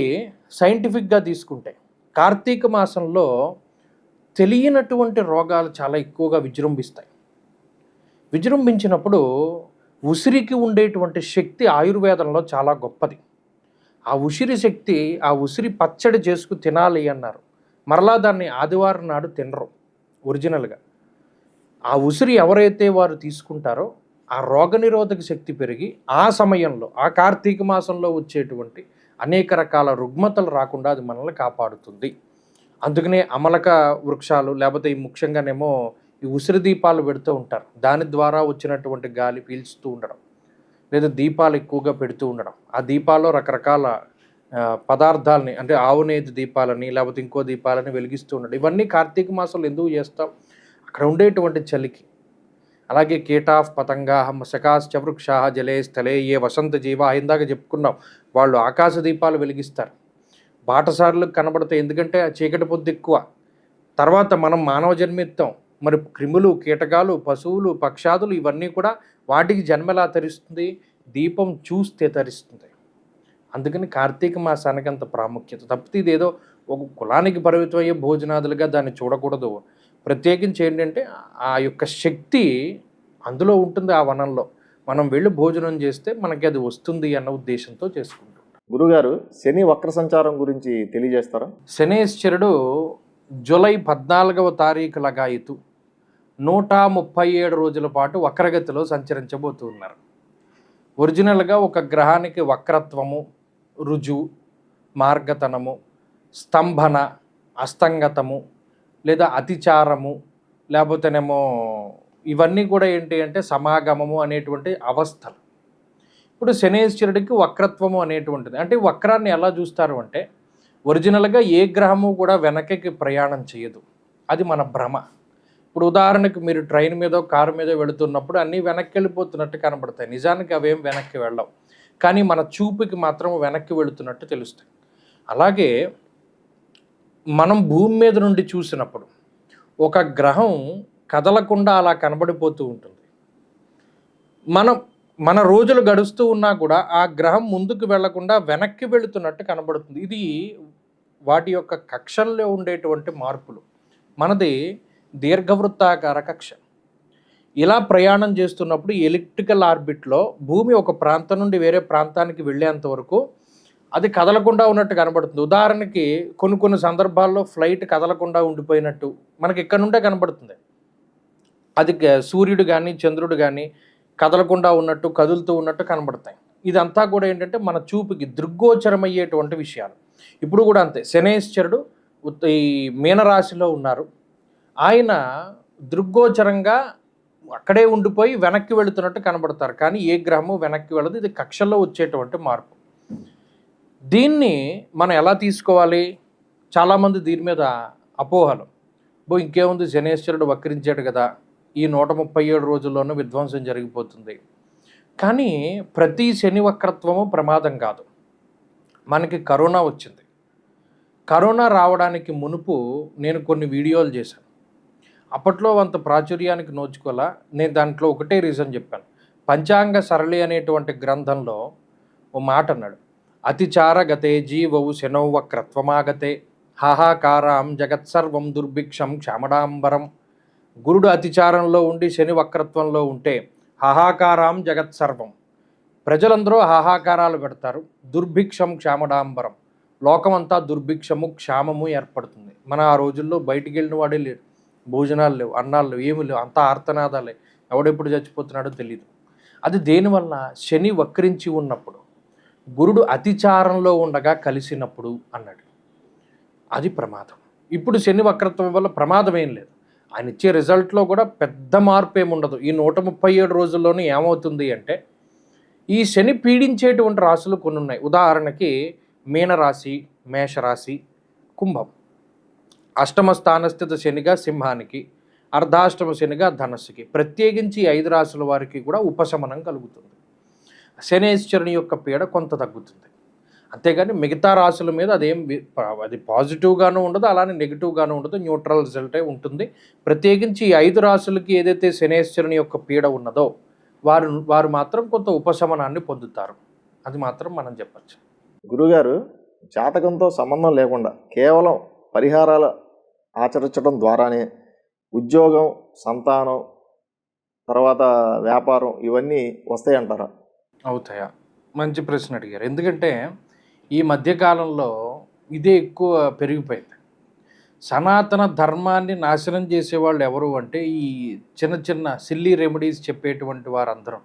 సైంటిఫిక్గా తీసుకుంటే, కార్తీక మాసంలో తెలియనటువంటి రోగాలు చాలా ఎక్కువగా విజృంభిస్తాయి. విజృంభించినప్పుడు ఉసిరికి ఉండేటువంటి శక్తి ఆయుర్వేదంలో చాలా గొప్పది. ఆ ఉసిరి శక్తి, ఆ ఉసిరి పచ్చడి చేసుకు తినాలి అన్నారు. మరలా దాన్ని ఆదివారం నాడు తినరు ఒరిజినల్గా. ఆ ఉసిరి ఎవరైతే వారు తీసుకుంటారో ఆ రోగనిరోధక శక్తి పెరిగి ఆ సమయంలో ఆ కార్తీక మాసంలో వచ్చేటువంటి అనేక రకాల రుగ్మతలు రాకుండా అది మనల్ని కాపాడుతుంది. అందుకనే అమలక వృక్షాలు లేకపోతే ఈ ముఖ్యంగానేమో ఈ ఉసిరి దీపాలు పెడుతూ ఉంటారు. దాని ద్వారా వచ్చినటువంటి గాలి పీల్చుతూ ఉండడం, లేదా దీపాలు ఎక్కువగా పెడుతూ ఉండడం. ఆ దీపాల్లో రకరకాల పదార్థాలని అంటే ఆవు నేతి దీపాలని లేకపోతే ఇంకో దీపాలని వెలిగిస్తూ ఉండడం. ఇవన్నీ కార్తీక మాసంలో ఎందుకు చేస్తాం? అక్కడ ఉండేటువంటి చలికి. అలాగే కీటాఫ్ పతంగా మశకాశ్చ వృక్షా జలే స్థలే ఏ వసంత జీవా ఇందాక చెప్పుకున్నాం. వాళ్ళు ఆకాశ దీపాలు వెలిగిస్తారు. బాటసారులకు కనబడతాయి, ఎందుకంటే ఆ చీకటి పొద్దు ఎక్కువ. తర్వాత మనం మానవ జన్మెత్తాం. మరి క్రిములు, కీటకాలు, పశువులు, పక్షాదులు ఇవన్నీ కూడా వాటికి జన్మెలా తరిస్తుంది? దీపం చూస్తే తరిస్తుంది. అందుకని కార్తీక మాసానికి అంత ప్రాముఖ్యత. తప్పితే ఇదేదో ఒక కులానికి పరిమితం అయ్యే భోజనాదులుగా దాన్ని చూడకూడదు. ప్రత్యేకించి ఏంటంటే ఆ యొక్క శక్తి అందులో ఉంటుంది. ఆ వనంలో మనం వెళ్ళి భోజనం చేస్తే మనకి అది వస్తుంది అన్న ఉద్దేశంతో చేసుకుంటాం. గురుగారు, శని వక్ర సంచారం గురించి తెలియజేస్తారా? శనేశ్వరుడు జూలై 14వ తారీఖు లగాయితూ 137 రోజుల పాటు వక్రగతిలో సంచరించబోతున్నారు. ఒరిజినల్గా ఒక గ్రహానికి వక్రత్వము, రుజు, మార్గతనము, స్తంభన, అస్తంగతము లేదా అతిచారము లేకపోతేనేమో ఇవన్నీ కూడా ఏంటి అంటే సమాగమము అనేటువంటి అవస్థలు. ఇప్పుడు శనేశ్వరుడికి వక్రత్వము అనేటువంటిది. అంటే వక్రాన్ని ఎలా చూస్తారు అంటే ఒరిజినల్గా ఏ గ్రహము కూడా వెనకకి ప్రయాణం చేయదు. అది మన భ్రమ. ఇప్పుడు ఉదాహరణకు మీరు ట్రైన్ మీదో కారు మీదో వెళుతున్నప్పుడు అన్నీ వెనక్కి వెళ్ళిపోతున్నట్టు కనబడతాయి. నిజానికి అవేం వెనక్కి వెళ్ళవు, కానీ మన చూపుకి మాత్రం వెనక్కి వెళుతున్నట్టు తెలుస్తాయి. అలాగే మనం భూమి మీద నుండి చూసినప్పుడు ఒక గ్రహం కదలకుండా అలా కనబడిపోతూ ఉంటుంది. మన రోజులు గడుస్తూ ఉన్నా కూడా ఆ గ్రహం ముందుకు వెళ్లకుండా వెనక్కి వెళుతున్నట్టు కనబడుతుంది. ఇది వాటి యొక్క కక్షల్లో ఉండేటువంటి మార్పులు. మనది దీర్ఘవృత్తాకార కక్ష. ఇలా ప్రయాణం చేస్తున్నప్పుడు ఎలిప్టికల్ ఆర్బిట్లో భూమి ఒక ప్రాంతం నుండి వేరే ప్రాంతానికి వెళ్ళేంత వరకు అది కదలకుండా ఉన్నట్టు కనబడుతుంది. ఉదాహరణకి కొన్ని సందర్భాల్లో ఫ్లైట్ కదలకుండా ఉండిపోయినట్టు మనకి ఇక్కడ నుండే కనబడుతుంది. అది సూర్యుడు కానీ చంద్రుడు కానీ కదలకుండా ఉన్నట్టు, కదులుతూ ఉన్నట్టు కనబడతాయి. ఇదంతా కూడా ఏంటంటే మన చూపుకి దృగ్గోచరమయ్యేటువంటి విషయాలు. ఇప్పుడు కూడా అంతే. శనేశ్వరుడు ఈ మీనరాశిలో ఉన్నారు. ఆయన దృగ్గోచరంగా అక్కడే ఉండిపోయి వెనక్కి వెళుతున్నట్టు కనబడతారు, కానీ ఏ గ్రహము వెనక్కి వెళ్ళదు. ఇది కక్షల్లో వచ్చేటువంటి మార్పు. దీన్ని మనం ఎలా తీసుకోవాలి? చాలామంది దీని మీద అపోహలు. ఇంకేముంది, శనేశ్వరుడు వక్రించాడు కదా, ఈ 137 రోజుల్లోనూ విధ్వంసం జరిగిపోతుంది. కానీ ప్రతి శని వక్రత్వము ప్రమాదం కాదు. మనకి కరోనా వచ్చింది. కరోనా రావడానికి మునుపు నేను కొన్ని వీడియోలు చేశాను. అప్పట్లో అంత ప్రాచుర్యానికి నోచుకోలా. నేను దాంట్లో ఒకటే రీజన్ చెప్పాను. పంచాంగ సరళి అనేటువంటి గ్రంథంలో ఓ మాట అన్నాడు. అతిచార గతే జీవవు శనౌ వక్రత్వమాగతే హాహాకారం జగత్సర్వం దుర్భిక్షం క్షామడాంబరం. గురుడు అతిచారంలో ఉండి శని వక్రత్వంలో ఉంటే హాహాకారం జగత్సర్వం, ప్రజలందరూ హాహాకారాలు పెడతారు. దుర్భిక్షం క్షామడాంబరం, లోకమంతా దుర్భిక్షము క్షామము ఏర్పడుతుంది. మన ఆ రోజుల్లో బయటికి వెళ్ళిన వాడే లేడు, భోజనాలు లేవు, అన్నాలు లేవు, ఏమి లేవు, అంతా ఆర్తనాదాలే. ఎవడెప్పుడు చచ్చిపోతున్నాడో తెలియదు. అది దేనివల్ల? శని వక్రించి ఉన్నప్పుడు, గురుడు అతిచారంలో ఉండగా కలిసినప్పుడు అన్నాడు. అది ప్రమాదం. ఇప్పుడు శని వక్రత్వం వల్ల ప్రమాదం ఏం లేదు. ఆయన ఇచ్చే రిజల్ట్లో కూడా పెద్ద మార్పు ఏముండదు. ఈ 137 రోజుల్లోనే ఏమవుతుంది అంటే, ఈ శని పీడించేటువంటి రాశులు కొన్ని ఉన్నాయి. ఉదాహరణకి మీనరాశి, మేషరాశి, కుంభం. అష్టమ స్థానస్థిత శనిగా సింహానికి, అర్ధాష్టమ శనిగా ధనస్సుకి. ప్రత్యేకించి 5 రాశుల వారికి కూడా ఉపశమనం కలుగుతుంది. శనేశ్వరుని యొక్క పీడ కొంత తగ్గుతుంది. అంతేగాని మిగతా రాశుల మీద అది పాజిటివ్గాను ఉండదు, అలానే నెగిటివ్గాను ఉండదు, న్యూట్రల్ రిజల్టే ఉంటుంది. ప్రత్యేకించి ఈ 5 రాశులకి ఏదైతే శనేశ్వరుని యొక్క పీడ ఉన్నదో వారు మాత్రం కొంత ఉపశమనాన్ని పొందుతారు. అది మాత్రం మనం చెప్పచ్చు. గురుగారు, జాతకంతో సంబంధం లేకుండా కేవలం పరిహారాలు ఆచరించడం ద్వారానే ఉద్యోగం, సంతానం, తర్వాత వ్యాపారం ఇవన్నీ వస్తాయంటారా? అవుతాయా? మంచి ప్రశ్న అడిగారు. ఎందుకంటే ఈ మధ్యకాలంలో ఇదే ఎక్కువ పెరిగిపోయింది. సనాతన ధర్మాన్ని నాశనం చేసేవాళ్ళు ఎవరు అంటే ఈ చిన్న చిన్న సిల్లీ రెమెడీస్ చెప్పేటువంటి వారందరం.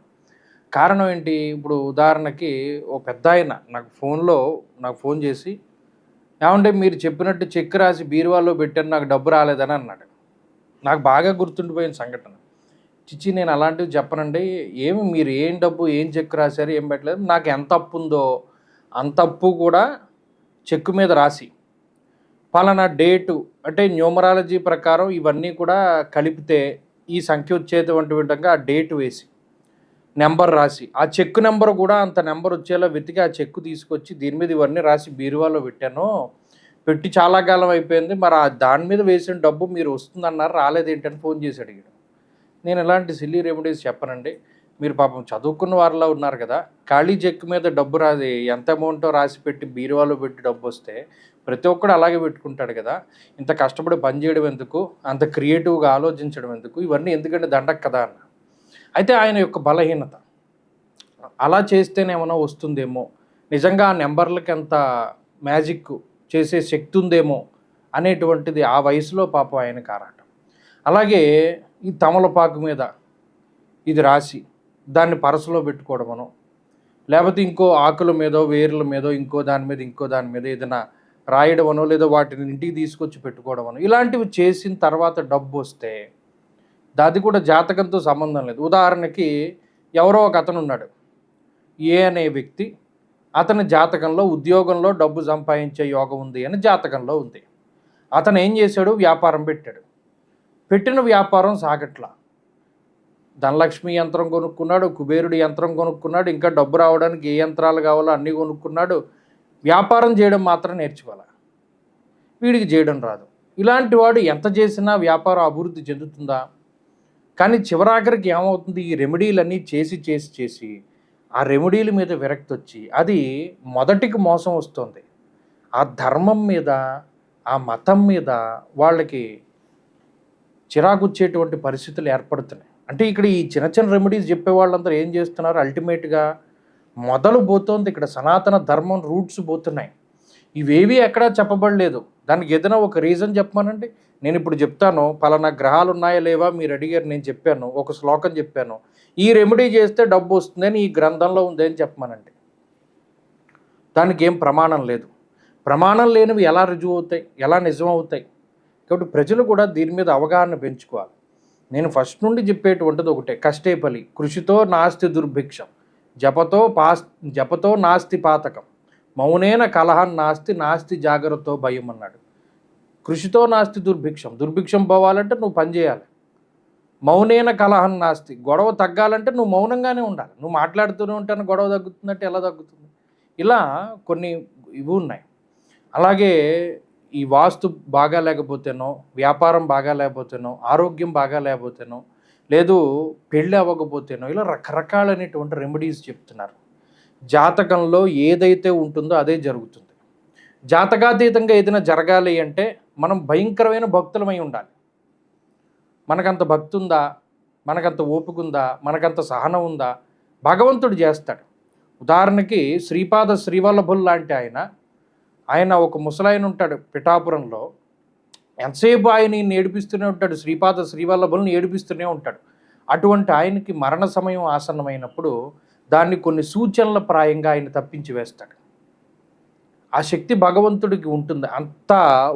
కారణం ఏంటి? ఇప్పుడు ఉదాహరణకి ఓ పెద్దాయన నాకు ఫోన్ చేసి, "ఏవండీ మీరు చెప్పినట్టు చెక్ రాసి బీరువాలో పెట్టాను, నాకు డబ్బు రాలేదని" అన్నాడు. నాకు బాగా గుర్తుండిపోయిన సంఘటన. చిచ్చి నేను అలాంటివి చెప్పనండి. మీరు ఏం డబ్బు, ఏం చెక్ రాశారు, ఏం పెట్టలేదు. నాకు ఎంత అప్పు ఉందో అంత అప్పు కూడా చెక్కు మీద రాసి, పలానా డేటు అంటే న్యూమరాలజీ ప్రకారం ఇవన్నీ కూడా కలిపితే ఈ సంఖ్య వచ్చేటువంటి విధంగా ఆ డేట్ వేసి, నెంబర్ రాసి, ఆ చెక్కు నెంబర్ కూడా అంత నెంబర్ వచ్చేలా వెతికి ఆ చెక్కు తీసుకొచ్చి దీని మీద ఇవన్నీ రాసి బీరువాలో పెట్టాను. పెట్టి చాలా కాలం అయిపోయింది. మరి దాని మీద వేసిన డబ్బు మీరు వస్తుందన్నారు, రాలేదేంటని ఫోన్ చేసి అడిగాడు. నేను ఎలాంటి సిల్లీ రెమెడీస్ చెప్పనండి. మీరు పాపం చదువుకున్న వారిలా ఉన్నారు కదా, ఖాళీ చెక్ మీద డబ్బు రాసి ఎంత అమౌంటో రాసి పెట్టి బీరువాలో పెట్టి డబ్బు వస్తే ప్రతి ఒక్కడు అలాగే పెట్టుకుంటాడు కదా, ఇంత కష్టపడి పని చేయడం ఎందుకు, అంత క్రియేటివ్గా ఆలోచించడం ఎందుకు, ఇవన్నీ ఎందుకంటే దండక కదా అన్న. అయితే ఆయన యొక్క బలహీనత అలా చేస్తేనేమన్నా వస్తుందేమో, నిజంగా ఆ నెంబర్లకి ఎంత మ్యాజిక్ చేసే శక్తి ఉందేమో అనేటువంటిది ఆ వయసులో పాపం ఆయనకు ఆరాటం. అలాగే ఈ తమలపాకు మీద ఇది రాసి దాన్ని పరసలో పెట్టుకోవడమనో, లేకపోతే ఇంకో ఆకుల మీదో వేర్ల మీదో ఇంకో దాని మీద ఏదైనా రాయడమనో, లేదా వాటిని ఇంటికి తీసుకొచ్చి పెట్టుకోవడమనో, ఇలాంటివి చేసిన తర్వాత డబ్బు వస్తే అది కూడా జాతకంతో సంబంధం లేదు. ఉదాహరణకి ఎవరో ఒక అతను ఉన్నాడు, ఏ అనే వ్యక్తి, అతని జాతకంలో ఉద్యోగంలో డబ్బు సంపాదించే యోగం ఉంది అని జాతకంలో ఉంది. అతను ఏం చేశాడు? వ్యాపారం పెట్టాడు. పెట్టిన వ్యాపారం సాగట్లా. ధనలక్ష్మి యంత్రం కొనుక్కున్నాడు, కుబేరుడి యంత్రం కొనుక్కున్నాడు, ఇంకా డబ్బు రావడానికి ఏ యంత్రాలు కావాలో అన్నీ కొనుక్కున్నాడు. వ్యాపారం చేయడం మాత్రం నేర్చుకోవాలి, వీడికి చేయడం రాదు. ఇలాంటి వాడు ఎంత చేసినా వ్యాపారం అభివృద్ధి చెందుతుందా? కానీ చివరాఖరికి ఏమవుతుంది? ఈ రెమెడీలన్నీ చేసి ఆ రెమెడీల మీద విరక్తి వచ్చి అది మొదటికి మోసం వస్తుంది. ఆ ధర్మం మీద, ఆ మతం మీద వాళ్ళకి చిరాకుచ్చేటువంటి పరిస్థితులు ఏర్పడుతున్నాయి. అంటే ఇక్కడ ఈ చిన్న చిన్న రెమెడీస్ చెప్పే వాళ్ళందరూ ఏం చేస్తున్నారు? అల్టిమేట్గా మొదలు పోతుంది ఇక్కడ సనాతన ధర్మం రూట్స్ పోతున్నాయి. ఇవేవి ఎక్కడా చెప్పబడలేదు. దానికి ఏదైనా ఒక రీజన్ చెప్పమానండి. నేను ఇప్పుడు చెప్తాను, పలానా గ్రహాలు ఉన్నాయా లేవా మీరు అడిగారు, నేను చెప్పాను, ఒక శ్లోకం చెప్పాను, ఈ రెమెడీ చేస్తే డబ్బు వస్తుందని ఈ గ్రంథంలో ఉంది అని చెప్పమానండి. దానికి ఏం ప్రమాణం లేదు. ప్రమాణం లేనివి ఎలా రుజువు అవుతాయి, ఎలా నిజం అవుతాయి? కాబట్టి ప్రజలు కూడా దీని మీద అవగాహన పెంచుకోవాలి. నేను ఫస్ట్ నుండి చెప్పేటువంటిది ఒకటే, కష్టే ఫలి, కృషితో నాస్తి దుర్భిక్షం, జపతో నాస్తి పాతకం, మౌనేన కలహం నాస్తి జాగ్రత్తో భయం అన్నాడు. కృషితో నాస్తి దుర్భిక్షం పోవాలంటే నువ్వు పని చేయాలి. మౌనేన కలహం నాస్తి, గొడవ తగ్గాలంటే నువ్వు మౌనంగానే ఉండాలి. నువ్వు మాట్లాడుతూనే ఉంటాను, గొడవ తగ్గుతుందంటే ఎలా తగ్గుతుంది? ఇలా కొన్ని ఇవి ఉన్నాయి. అలాగే ఈ వాస్తు బాగా లేకపోతేనో, వ్యాపారం బాగా లేకపోతేనో, ఆరోగ్యం బాగా లేకపోతేనో, లేదు పెళ్ళి అవ్వకపోతేనో, ఇలా రకరకాలైనటువంటి రెమెడీస్ చెప్తున్నారు. జాతకంలో ఏదైతే ఉంటుందో అదే జరుగుతుంది. జాతకాతీతంగా ఏదైనా జరగాలి అంటే మనం భయంకరమైన భక్తులమై ఉండాలి. మనకంత భక్తి ఉందా, మనకంత ఓపిక ఉందా, మనకంత సహనం ఉందా? భగవంతుడు చేస్తాడు. ఉదాహరణకి శ్రీవల్లభులు లాంటి ఆయన ఒక ముసలాయన ఉంటాడు పిఠాపురంలో. ఎంతసేపు ఆయన ఏడిపిస్తూనే ఉంటాడు, శ్రీవల్లభులను ఏడిపిస్తూనే ఉంటాడు. అటువంటి ఆయనకి మరణ సమయం ఆసన్నమైనప్పుడు దాన్ని కొన్ని సూచనల ప్రాయంగా ఆయన తప్పించి వేస్తాడు. ఆ శక్తి భగవంతుడికి ఉంటుంది. అంత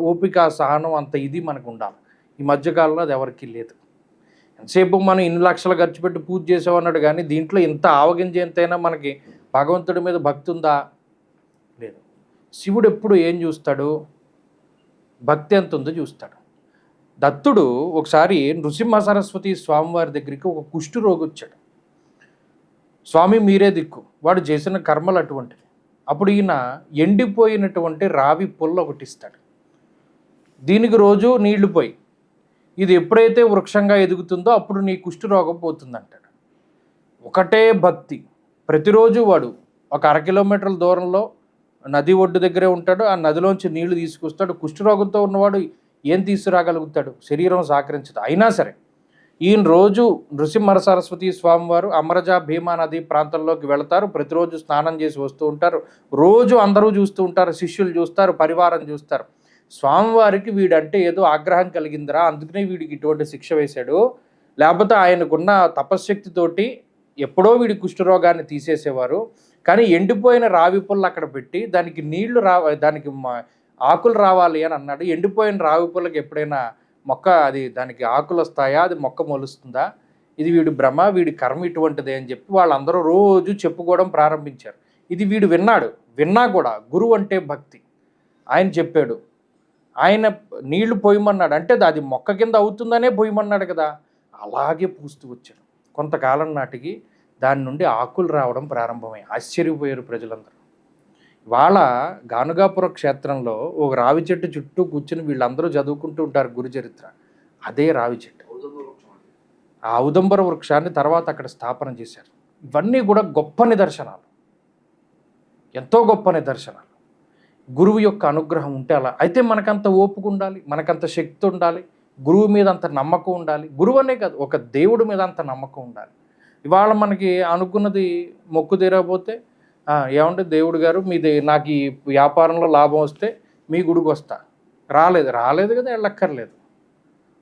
ఓపిక, సహనం, అంత ఇది మనకు ఉండాలి. ఈ మధ్యకాలంలో అది ఎవరికీ లేదు. ఎంతసేపు మనం ఇన్ని లక్షలు ఖర్చు పెట్టి పూజ చేసామన్నాడు, కానీ దీంట్లో ఇంత ఆవగింజ ఎంతైనా మనకి భగవంతుడి మీద భక్తి ఉందా? లేదు. శివుడు ఎప్పుడు ఏం చూస్తాడు? భక్తి ఎంత ఉందో చూస్తాడు. దత్తుడు ఒకసారి నృసింహ సరస్వతి స్వామివారి దగ్గరికి ఒక కుష్టు రోగి వచ్చాడు. స్వామి మీరే దిక్కు, వాడు చేసిన కర్మలు అటువంటివి. అప్పుడు ఈయన ఎండిపోయినటువంటి రావి పుల్ల ఒకటి ఇస్తాడు. దీనికి రోజు నీళ్లు పోయి, ఇది ఎప్పుడైతే వృక్షంగా ఎదుగుతుందో అప్పుడు నీ కుష్ఠరోగం పోతుందంటాడు. ఒకటే భక్తి. ప్రతిరోజు వాడు ఒక 1 కిలోమీటర్ల దూరంలో నది ఒడ్డు దగ్గరే ఉంటాడు. ఆ నదిలోంచి నీళ్లు తీసుకొస్తాడు. కుష్ఠరోగంతో ఉన్నవాడు ఏం తీసుకురాగలుగుతాడు? శరీరం సహకరించదు. అయినా సరే ఈయన రోజు నృసింహ సరస్వతి స్వామివారు అమరజా భీమా నది ప్రాంతంలోకి వెళతారు. ప్రతిరోజు స్నానం చేసి వస్తూ ఉంటారు. రోజు అందరూ చూస్తూ ఉంటారు, శిష్యులు చూస్తారు, పరివారం చూస్తారు. స్వామివారికి వీడంటే ఏదో ఆగ్రహం కలిగిందిరా, అందుకనే వీడికి ఇటువంటి శిక్ష వేశాడు, లేకపోతే ఆయనకున్న తపశ్శక్తితోటి ఎప్పుడో వీడి కుష్ఠరోగాన్ని తీసేసేవారు. కానీ ఎండిపోయిన రావి పుల్ల అక్కడ పెట్టి దానికి నీళ్లు దానికి ఆకులు రావాలి అని అన్నాడు. ఎండిపోయిన రావి పుల్లకి ఎప్పుడైనా మొక్క అది దానికి ఆకులు వస్తాయా, అది మొక్క మొలుస్తుందా, ఇది వీడి భ్రమ, వీడి కర్మ ఇటువంటిదే అని చెప్పి వాళ్ళందరూ రోజు చెప్పుకోవడం ప్రారంభించారు. ఇది వీడు విన్నా కూడా గురువు అంటే భక్తి. ఆయన చెప్పాడు, ఆయన నీళ్లు పోయమన్నాడు అంటే అది మొక్క కింద అవుతుందనే పోయమన్నాడు కదా, అలాగే పూస్తూ వచ్చారు. కొంతకాలం నాటికి దాని నుండి ఆకులు రావడం ప్రారంభమై ఆశ్చర్యపోయారు ప్రజలందరూ. వాళ్ళ గానుగాపుర క్షేత్రంలో ఒక రావి చెట్టు చుట్టూ కూర్చుని వీళ్ళందరూ చదువుకుంటూ ఉంటారు గురు చరిత్ర. అదే రావి చెట్టు. ఆ ఔదంబర వృక్షాన్ని తర్వాత అక్కడ స్థాపన చేశారు. ఇవన్నీ కూడా గొప్ప నిదర్శనాలు, ఎంతో గొప్ప నిదర్శనాలు. గురువు యొక్క అనుగ్రహం ఉంటే అలా. అయితే మనకంత ఓపిక ఉండాలి, మనకంత శక్తి ఉండాలి, గురువు మీద అంత నమ్మకం ఉండాలి. గురువు అనే కాదు, ఒక దేవుడి మీద అంత నమ్మకం ఉండాలి. ఇవాళ మనకి అనుకున్నది మొక్కు తీరకపోతే ఏమంటే దేవుడు గారు మీది నాకు ఈ వ్యాపారంలో లాభం వస్తే మీ గుడికి వస్తా. రాలేదు కదా, వెళ్ళక్కర్లేదు.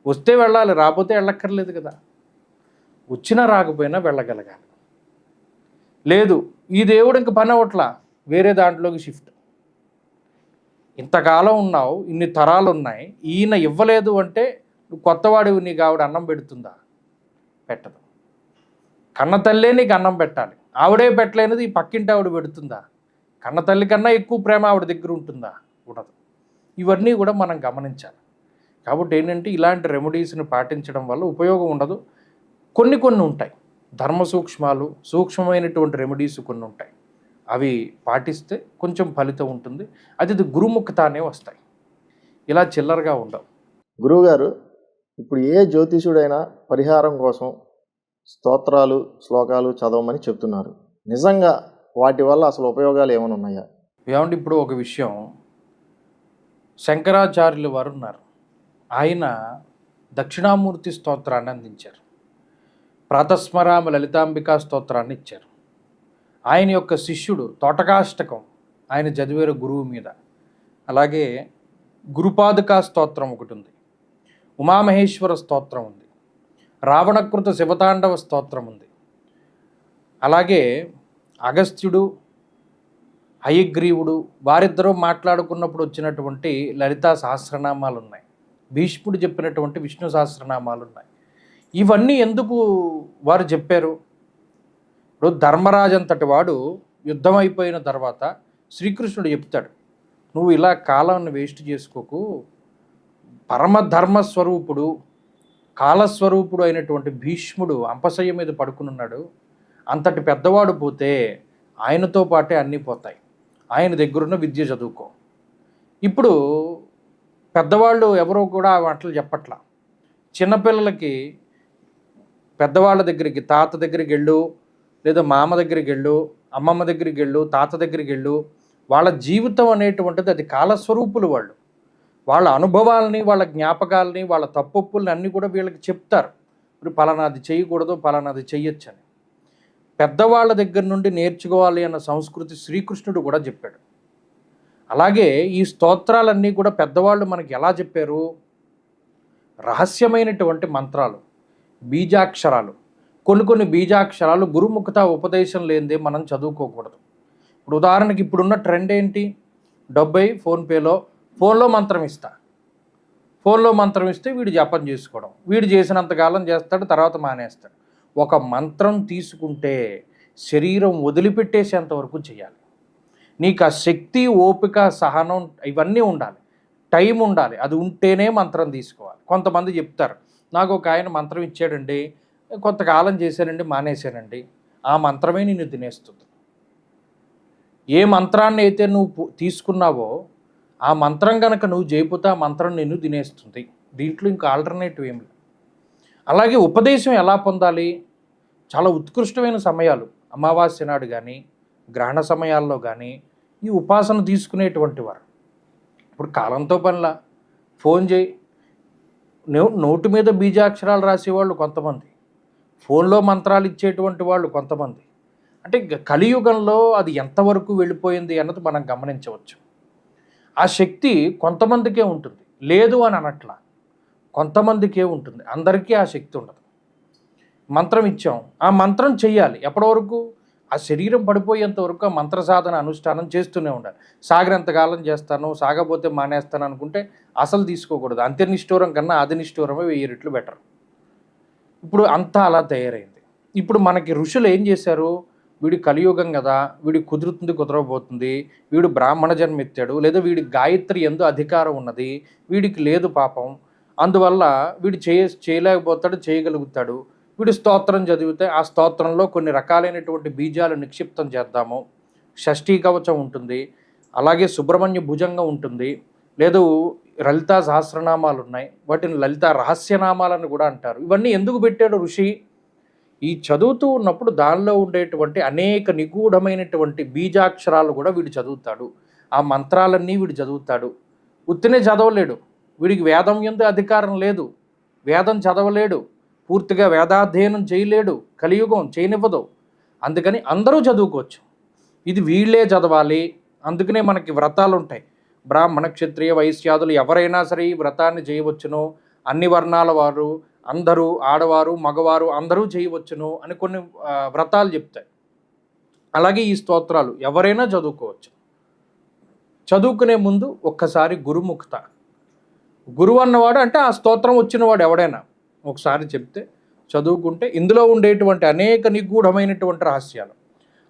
వస్తే వెళ్ళాలి, రాకపోతే వెళ్ళక్కర్లేదు కదా. వచ్చినా రాకపోయినా వెళ్ళగలగాలి. లేదు ఈ దేవుడు ఇంక పని అవ్వట్లా, వేరే దాంట్లోకి షిఫ్ట్. ఇంతకాలం ఉన్నావు, ఇన్ని తరాలు ఉన్నాయి, ఈయన ఇవ్వలేదు అంటే నువ్వు కొత్తవాడివి, నీకు ఆవిడ అన్నం పెడుతుందా? పెట్టదు. కన్న తల్లే నీకు అన్నం పెట్టాలి, ఆవిడే పెట్టలేనిది ఈ పక్కింటి ఆవిడ పెడుతుందా? కన్న తల్లి కన్నా ఎక్కువ ప్రేమ ఆవిడ దగ్గర ఉంటుందా? ఉండదు. ఇవన్నీ కూడా మనం గమనించాలి. కాబట్టి ఏంటంటే ఇలాంటి రెమెడీస్ని పాటించడం వల్ల ఉపయోగం ఉండదు. కొన్ని ఉంటాయి ధర్మ సూక్ష్మాలు, సూక్ష్మమైనటువంటి రెమెడీస్ కొన్ని ఉంటాయి. అవి పాటిస్తే కొంచెం ఫలితం ఉంటుంది. అది గురుముఖతానే వస్తాయి, ఇలా చిల్లరగా ఉండవు. గురువుగారు, ఇప్పుడు ఏ జ్యోతిషుడైనా పరిహారం కోసం స్తోత్రాలు శ్లోకాలు చదవమని చెప్తున్నారు. నిజంగా వాటి వల్ల అసలు ఉపయోగాలు ఏమైనా ఉన్నాయా? ఏమంటే ఇప్పుడు ఒక విషయం, శంకరాచార్యులు వారు ఉన్నారు, ఆయన దక్షిణామూర్తి స్తోత్రాన్ని అందించారు. ప్రాతస్మరామ లలితాంబికా స్తోత్రాన్ని ఇచ్చారు. ఆయన యొక్క శిష్యుడు తోటకాష్టకం ఆయన చదివారు గురువు మీద. అలాగే గురుపాదుకా స్తోత్రం ఒకటి ఉంది, ఉమామహేశ్వర స్తోత్రం ఉంది, రావణకృత శివతాండవ స్తోత్రం ఉంది. అలాగే అగస్త్యుడు హయగ్రీవుడు వారిద్దరూ మాట్లాడుకున్నప్పుడు వచ్చినటువంటి లలితా సహస్రనామాలు ఉన్నాయి. భీష్ముడు చెప్పినటువంటి విష్ణు సహస్రనామాలు ఉన్నాయి. ఇవన్నీ ఎందుకు వారు చెప్పారు? ఇప్పుడు ధర్మరాజు అంతటి వాడు యుద్ధం అయిపోయిన తర్వాత శ్రీకృష్ణుడు చెప్తాడు, నువ్వు ఇలా కాలాన్ని వేస్ట్ చేసుకోకు, పరమధర్మస్వరూపుడు కాలస్వరూపుడు అయినటువంటి భీష్ముడు అంపశయ్య మీద పడుకునున్నాడు, అంతటి పెద్దవాడు పోతే ఆయనతో పాటే అన్నీ పోతాయి, ఆయన దగ్గరున్న విద్య చదువుకో. ఇప్పుడు పెద్దవాళ్ళు ఎవరో కూడా ఆ మాటలు చెప్పట్లా. చిన్నపిల్లలకి పెద్దవాళ్ళ దగ్గరికి, తాత దగ్గరికి వెళ్ళు, లేదా మామ దగ్గరికి వెళ్ళు, అమ్మమ్మ దగ్గరికి వెళ్ళు, తాత దగ్గరికి వెళ్ళు. వాళ్ళ జీవితం అనేటువంటిది అది కాలస్వరూపులు. వాళ్ళ అనుభవాలని, వాళ్ళ జ్ఞాపకాలని, వాళ్ళ తప్పొప్పుల్ని అన్నీ కూడా వీళ్ళకి చెప్తారు. ఇప్పుడు పలానాది చేయకూడదు, పలానాది చెయ్యొచ్చని. పెద్దవాళ్ళ దగ్గర నుండి నేర్చుకోవాలి అన్న సంస్కృతి శ్రీకృష్ణుడు కూడా చెప్పాడు. అలాగే ఈ స్తోత్రాలన్నీ కూడా పెద్దవాళ్ళు మనకి ఎలా చెప్పారు? రహస్యమైనటువంటి మంత్రాలు, బీజాక్షరాలు. కొన్ని బీజాక్షరాలు గురుముఖత ఉపదేశం లేనిదే మనం చదువుకోకూడదు. ఇప్పుడు ఉదాహరణకి ఇప్పుడున్న ట్రెండ్ ఏంటి? డబ్బై ఫోన్లో మంత్రం ఇస్తా, ఫోన్లో మంత్రం ఇస్తే వీడు జపం చేసుకోవడం, వీడు చేసినంతకాలం చేస్తాడు, తర్వాత మానేస్తాడు. ఒక మంత్రం తీసుకుంటే శరీరం వదిలిపెట్టేసేంత వరకు చేయాలి. నీకు ఆ శక్తి, ఓపిక, సహనం ఇవన్నీ ఉండాలి, టైం ఉండాలి. అది ఉంటేనే మంత్రం తీసుకోవాలి. కొంతమంది చెప్తారు, నాకు ఒక ఆయన మంత్రం ఇచ్చాడండి, కొంతకాలం చేశానండి, మానేశానండి. ఆ మంత్రమే నిన్ను తినేస్తుంది. ఏ మంత్రాన్ని అయితే నువ్వు తీసుకున్నావో ఆ మంత్రం కనుక నువ్వు చేయకపోతే ఆ మంత్రం నిన్ను తినేస్తుంది. దీంట్లో ఇంకా ఆల్టర్నేటివ్ ఏమి లేదు. అలాగే ఉపదేశం ఎలా పొందాలి? చాలా ఉత్కృష్టమైన సమయాలు, అమావాస్య నాడు కానీ, గ్రహణ సమయాల్లో కానీ ఈ ఉపాసన తీసుకునేటువంటి వారు. ఇప్పుడు కాలంతో పనిలా, ఫోన్ చేయి, నోటి మీద బీజాక్షరాలు రాసేవాళ్ళు కొంతమంది, ఫోన్లో మంత్రాలు ఇచ్చేటువంటి వాళ్ళు కొంతమంది. అంటే కలియుగంలో అది ఎంతవరకు వెళ్ళిపోయింది అన్నది మనం గమనించవచ్చు. ఆ శక్తి కొంతమందికే ఉంటుంది, లేదు అని అనట్లా, కొంతమందికే ఉంటుంది, అందరికీ ఆ శక్తి ఉండదు. మంత్రం ఇచ్చాం, ఆ మంత్రం చెయ్యాలి. ఎప్పటి వరకు? ఆ శరీరం పడిపోయేంత వరకు ఆ మంత్ర సాధన అనుష్ఠానం చేస్తూనే ఉండాలి. సాగరంతకాలం చేస్తాను, సాగపోతే మానేస్తాను అనుకుంటే అసలు తీసుకోకూడదు. అంత్యనిష్ఠూరం కన్నా ఆదినిష్ఠూరమే 1000 రెట్లు బెటర్. ఇప్పుడు అంతా అలా తయారైంది. ఇప్పుడు మనకి ఋషులు ఏం చేశారు? వీడి కలియుగం కదా, వీడికి కుదురుతుంది కుదరబోతుంది, వీడు బ్రాహ్మణ జన్మ ఎత్తాడు, లేదా వీడికి గాయత్రి ఎందు అధికారం ఉన్నది, వీడికి లేదు పాపం, అందువల్ల వీడు చేయలేకపోతాడు, చేయగలుగుతాడు. వీడు స్తోత్రం చదివితే ఆ స్తోత్రంలో కొన్ని రకాలైనటువంటి బీజాలు నిక్షిప్తం చేద్దాము. షష్ఠీ కవచం ఉంటుంది, అలాగే సుబ్రహ్మణ్య భుజంగం ఉంటుంది, లేదు లలితా సహస్రనామాలు ఉన్నాయి, వాటిని లలితా రహస్యనామాలను కూడా అంటారు. ఇవన్నీ ఎందుకు పెట్టాడు ఋషి? ఈ చదువుతూ ఉన్నప్పుడు దానిలో ఉండేటువంటి అనేక నిగూఢమైనటువంటి బీజాక్షరాలు కూడా వీడు చదువుతాడు, ఆ మంత్రాలన్నీ వీడు చదువుతాడు. ఉత్తినే చదవలేడు, వీడికి వేదం యందు అధికారం లేదు, వేదం చదవలేడు, పూర్తిగా వేదాధ్యయనం చేయలేడు, కలియుగం చేయనివ్వదు. అందుకని అందరూ చదువుకోవచ్చు, ఇది వీళ్ళే చదవాలి. అందుకనే మనకి వ్రతాలు ఉంటాయి. బ్రాహ్మణ క్షత్రియ వైశ్యాదులు ఎవరైనా సరే ఈ వ్రతాన్ని చేయవచ్చును, అన్ని వర్ణాల వారు అందరూ, ఆడవారు మగవారు అందరూ చేయవచ్చును అని కొన్ని వ్రతాలు చెప్తాయి. అలాగే ఈ స్తోత్రాలు ఎవరైనా చదువుకోవచ్చు. చదువుకునే ముందు ఒక్కసారి గురుముక్త, గురువు అన్నవాడు అంటే ఆ స్తోత్రం వచ్చినవాడు ఎవడైనా ఒకసారి చెప్తే చదువుకుంటే ఇందులో ఉండేటువంటి అనేక నిగూఢమైనటువంటి రహస్యాలు.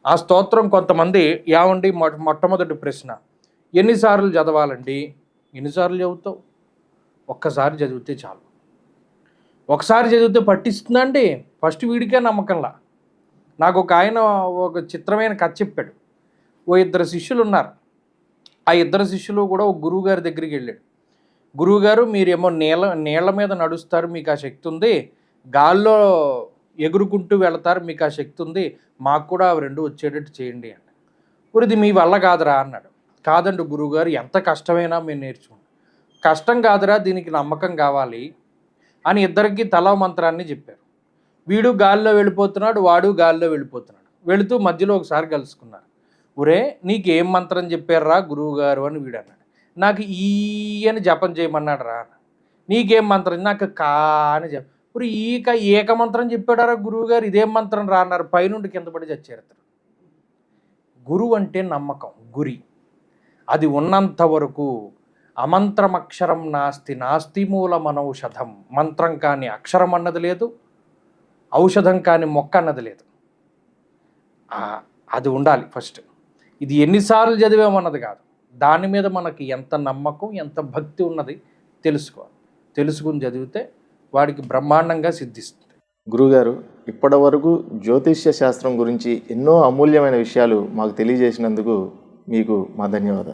ఆ స్తోత్రం కొంతమంది ఏమండి మొట్టమొదటి ప్రశ్న, ఎన్నిసార్లు చదవాలండి? ఎన్నిసార్లు చదువుతావు? ఒక్కసారి చదివితే చాలు. ఒకసారి చదివితే పట్టిస్తుందండి? ఫస్ట్ వీడికే నమ్మకంలా. నాకు ఒక ఆయన ఒక చిత్రమైన కథ చెప్పాడు. ఓ 2 శిష్యులు ఉన్నారు. ఆ 2 శిష్యులు కూడా ఒక గురువుగారి దగ్గరికి వెళ్ళాడు. గురువుగారు, మీరేమో నీళ్ళ మీద నడుస్తారు, మీకు ఆ శక్తి ఉంది, గాల్లో ఎగురుకుంటూ వెళతారు, మీకు ఆ శక్తి ఉంది, మాకు కూడా అవి 2 వచ్చేటట్టు చేయండి అని. ఇది మీ వల్ల కాదురా అన్నాడు. కాదండి గురువుగారు, ఎంత కష్టమైనా మేము నేర్చుకుంటాం. కష్టం కాదురా, దీనికి నమ్మకం కావాలి అని ఇద్దరికి తలా మంత్రాన్ని చెప్పారు. వీడు గాల్లో వెళ్ళిపోతున్నాడు, వాడు గాల్లో వెళ్ళిపోతున్నాడు. వెళుతూ మధ్యలో ఒకసారి కలుసుకున్నారు. ఒరే, నీకేం మంత్రం చెప్పారా గురువుగారు అని వీడు అన్నాడు. నాకు ఈ అని జపం చేయమన్నాడు రా. నీకేం మంత్రం? నాకు కా అని చెప్ప. ఇప్పుడు ఏక మంత్రం చెప్పాడారా గురువుగారు, ఇదేం మంత్రం రా అన్నారు. పైనుండి కింద పడి చచ్చారు. గురువు అంటే నమ్మకం, గురి. అది ఉన్నంత వరకు అమంత్రమక్షరం నాస్తి, నాస్తి మూలమనౌషధం. మంత్రం కాని అక్షరం అన్నది లేదు, ఔషధం కాని మొక్క అన్నది లేదు. అది ఉండాలి ఫస్ట్. ఇది ఎన్నిసార్లు చదివామన్నది కాదు, దాని మీద మనకి ఎంత నమ్మకం, ఎంత భక్తి ఉన్నది తెలుసుకోవాలి. తెలుసుకుని చదివితే వాడికి బ్రహ్మాండంగా సిద్ధిస్తుంది. గురుగారు, ఇప్పటి వరకు జ్యోతిష్య శాస్త్రం గురించి ఎన్నో అమూల్యమైన విషయాలు మాకు తెలియజేసినందుకు మీకు మా ధన్యవాదాలు.